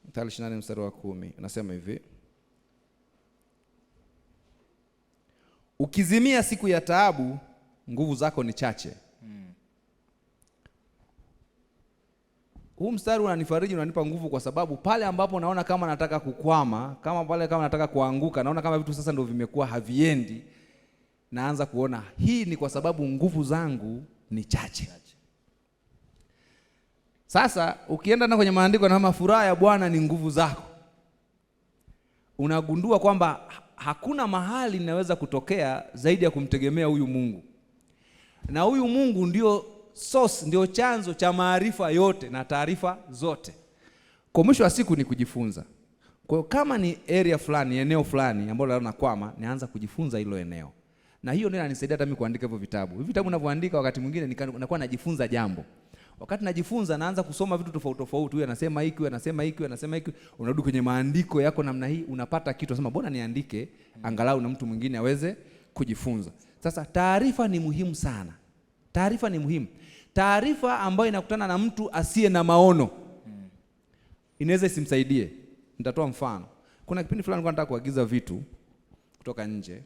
Mithali 24 mstari wa 10 unasema hivi: ukizimia siku ya taabu, nguvu zako ni chache. Huu mstari unanifariji, unanipa nguvu, kwa sababu pale ambapo naona kama nataka kukwama, kama nataka kuanguka, naona kama vitu sasa ndio vimekuwa haviendi, naanza kuona hii ni kwa sababu nguvu zangu ni chache. Sasa ukienda na kwenye maandiko na furaha ya Bwana ni nguvu zako, unagundua kwamba hakuna mahali ninaweza kutokea zaidi ya kumtegemea huyu Mungu. Na huyu Mungu ndio source, ndio chanzo cha maarifa yote na taarifa zote. Kwa mwisho wa siku ni kujifunza. Kwa kama ni area fulani, eneo fulani ambalo nakwama, nianza kujifunza hilo eneo. Na hiyo ndio inanisaidia hata mimi kuandika hivyo vitabu. Hivi vitabu ninavyoandika wakati mwingine nakuwa najifunza jambo. Wakati najifunza naanza kusoma vitu tofauti tofauti. Huyu anasema hiki, huyu anasema hiki, huyu anasema hiki. Unarudi kwenye maandiko yako namna hii, unapata kitu, unasema bora niandike angalau na mtu mwingine aweze kujifunza. Sasa taarifa ni muhimu sana. Taarifa ni muhimu. Taarifa ambayo inakutana na mtu asiye na maono inaweza isimsaidie. Nitatoa mfano. Kuna kipindi fulani nilikuwa nataka kuagiza vitu kutoka nje.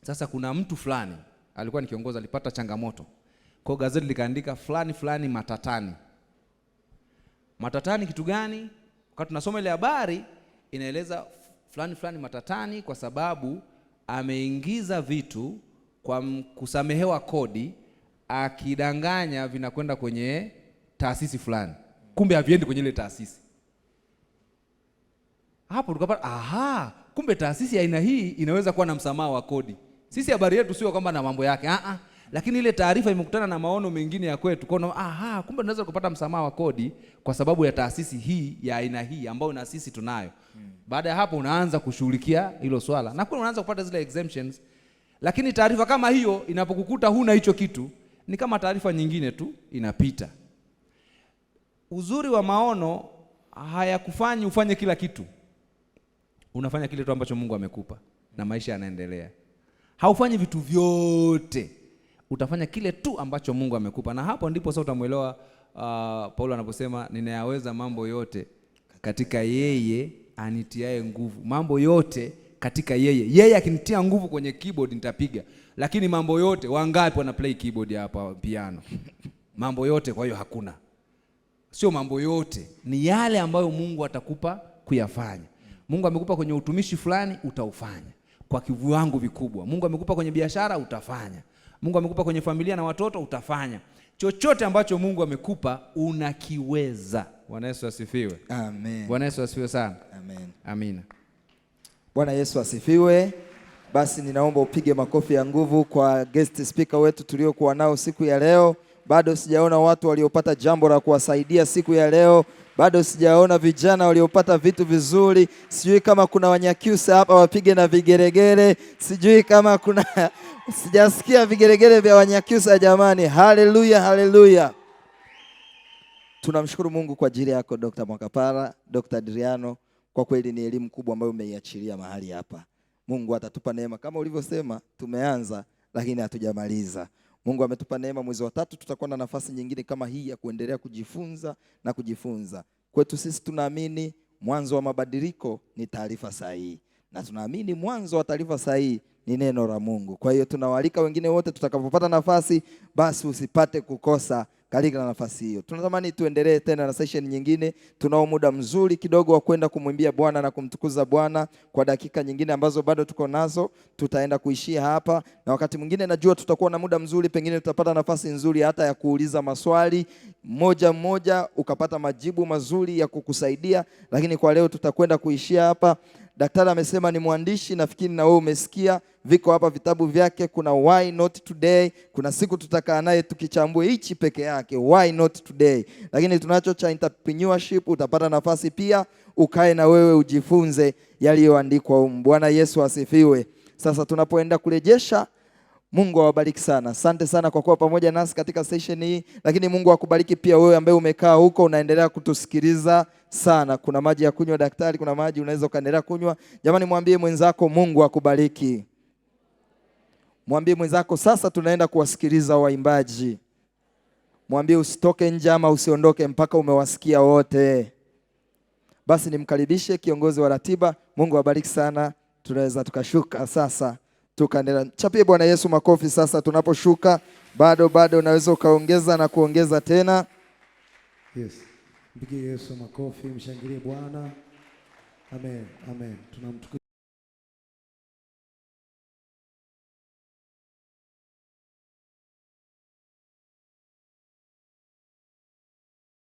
Sasa kuna mtu fulani alikuwa ni kiongozi, alipata changamoto. Kwa gazeti likaandika fulani matatani. Matatani kitu gani? Wakati tunasoma ile habari inaeleza fulani matatani kwa sababu ameingiza vitu kwa kusamehewa kodi, akidanganya vinakwenda kwenye taasisi fulani, kumbe haviendi kwenye ile taasisi. Hapo tukapata kumbe taasisi ya aina hii inaweza kuwa na msamaha wa kodi. Sisi habari yetu sio kwamba na mambo yake, lakini ile taarifa imekutana na maono mengine ya kwetu. Kwa kumbe tunaweza kupata msamaha wa kodi kwa sababu ya taasisi hii ya aina hii ambayo na sisi tunayo. Baada ya hapo unaanza kushughulikia hilo swala na unaanza kupata zile exemptions. Lakini taarifa kama hiyo inapokukuta huna hicho kitu, ni kama taarifa nyingine tu inapita. Uzuri wa maono hayakufanyi ufanye kila kitu. Unafanya kile tu ambacho Mungu amekupa na maisha yanaendelea. Haufanyi vitu vyote. Utafanya kile tu ambacho Mungu amekupa. Na hapo ndipo sasa utamuelewa Paulo anaposema ninayaweza mambo yote katika yeye anitiaye nguvu. Mambo yote katika yeye. Yeye akinitia nguvu kwenye keyboard nitapiga. Lakini mambo yote, wangapi wana play keyboard hapa piano? Mambo yote kwa hiyo hakuna. Sio mambo yote, ni yale ambayo Mungu atakupa kuyafanya. Mungu amekupa kwenye utumishi fulani, utaufanya kwa kiwango vikubwa. Mungu amekupa kwenye biashara, utafanya. Mungu amekupa kwenye familia na watoto, utafanya. Chochote ambacho Mungu amekupa unakiweza. Bwana Yesu asifiwe. Amen. Bwana Yesu asifiwe sana. Amen. Amina. Bwana Yesu asifiwe. Basi ninaomba upige makofi ya nguvu kwa guest speaker wetu tuliokuwa nao siku ya leo. Bado sijaona watu waliopata jambo la kuwasaidia siku ya leo. Bado sijaona vijana waliopata vitu vizuri. Sijui kama kuna Wanyakyusa hapa wapige na vigeregere. Sijui kama kuna sijasikia vigeregere vya Wanyakyusa jamani. Haleluya, haleluya. Tunamshukuru Mungu kwa ajili yako Dr. Mwakapala, Dr. Adriano. Kwa kweli ni elimu kubwa ambayo umeiachilia mahali hapa. Mungu atatupa neema kama ulivyosema, tumeanza lakini hatujamaliza. Mungu ametupa neema, mwezi wa 3 tutakuwa na nafasi nyingine kama hii ya kuendelea kujifunza na kujifunza. Kwetu sisi tunaamini mwanzo wa mabadiliko ni taarifa sahihi, na tunaamini mwanzo wa taarifa sahihi ni neno la Mungu. Kwa hiyo tunawaalika wengine wote tutakapopata nafasi, basi usipate kukosa katika nafasi hiyo. Tunatamani tuendelee tena na session nyingine. Tunao muda mzuri kidogo wa kwenda kumwimbia Bwana na kumtukuza Bwana kwa dakika nyingine ambazo bado tuko nazo. Tutaenda kuishia hapa, na wakati mwingine najua tutakuwa na muda mzuri, pengine tutapata nafasi nzuri hata ya kuuliza maswali moja moja, ukapata majibu mazuri ya kukusaidia. Lakini kwa leo tutakwenda kuishia hapa. Daktari amesema ni mwandishi, nafikiri na wewe umesikia. Viko hapa vitabu vyake, kuna Why Not Today, kuna siku tutakaa naye tukichambua hichi peke yake, Why Not Today. Lakini tunacho cha entrepreneurship, utapata nafasi pia ukae na wewe ujifunze yaliyoandikwa huko. Bwana Yesu asifiwe. Sasa tunapoenda kurejesha, Mungu awabariki sana. Asante sana kwa kuwa pamoja nasi katika session hii, lakini Mungu akubariki pia wewe ambaye umekaa huko unaendelea kutusikiliza sana. Kuna maji ya kunywa daktari, kuna maji unaweza kaendelea kunywa. Jamani, mwambie mwenzako Mungu akubariki. Mwambie mwenzako sasa tunaenda kuwasikiliza waimbaji. Mwambie usitoke nje ama usiondoke mpaka umewasikia wote. Basi nimkaribishe kiongozi wa ratiba. Mungu awabariki sana. Tunaweza tukashuka sasa. Tukaendelea. Chapie Bwana Yesu makofi sasa tunaposhuka. Bado unaweza ukaongeza na kuongeza tena. Yes. Mpigie Yesu makofi, mshangilie Bwana. Amen. Amen. Tunamtukuza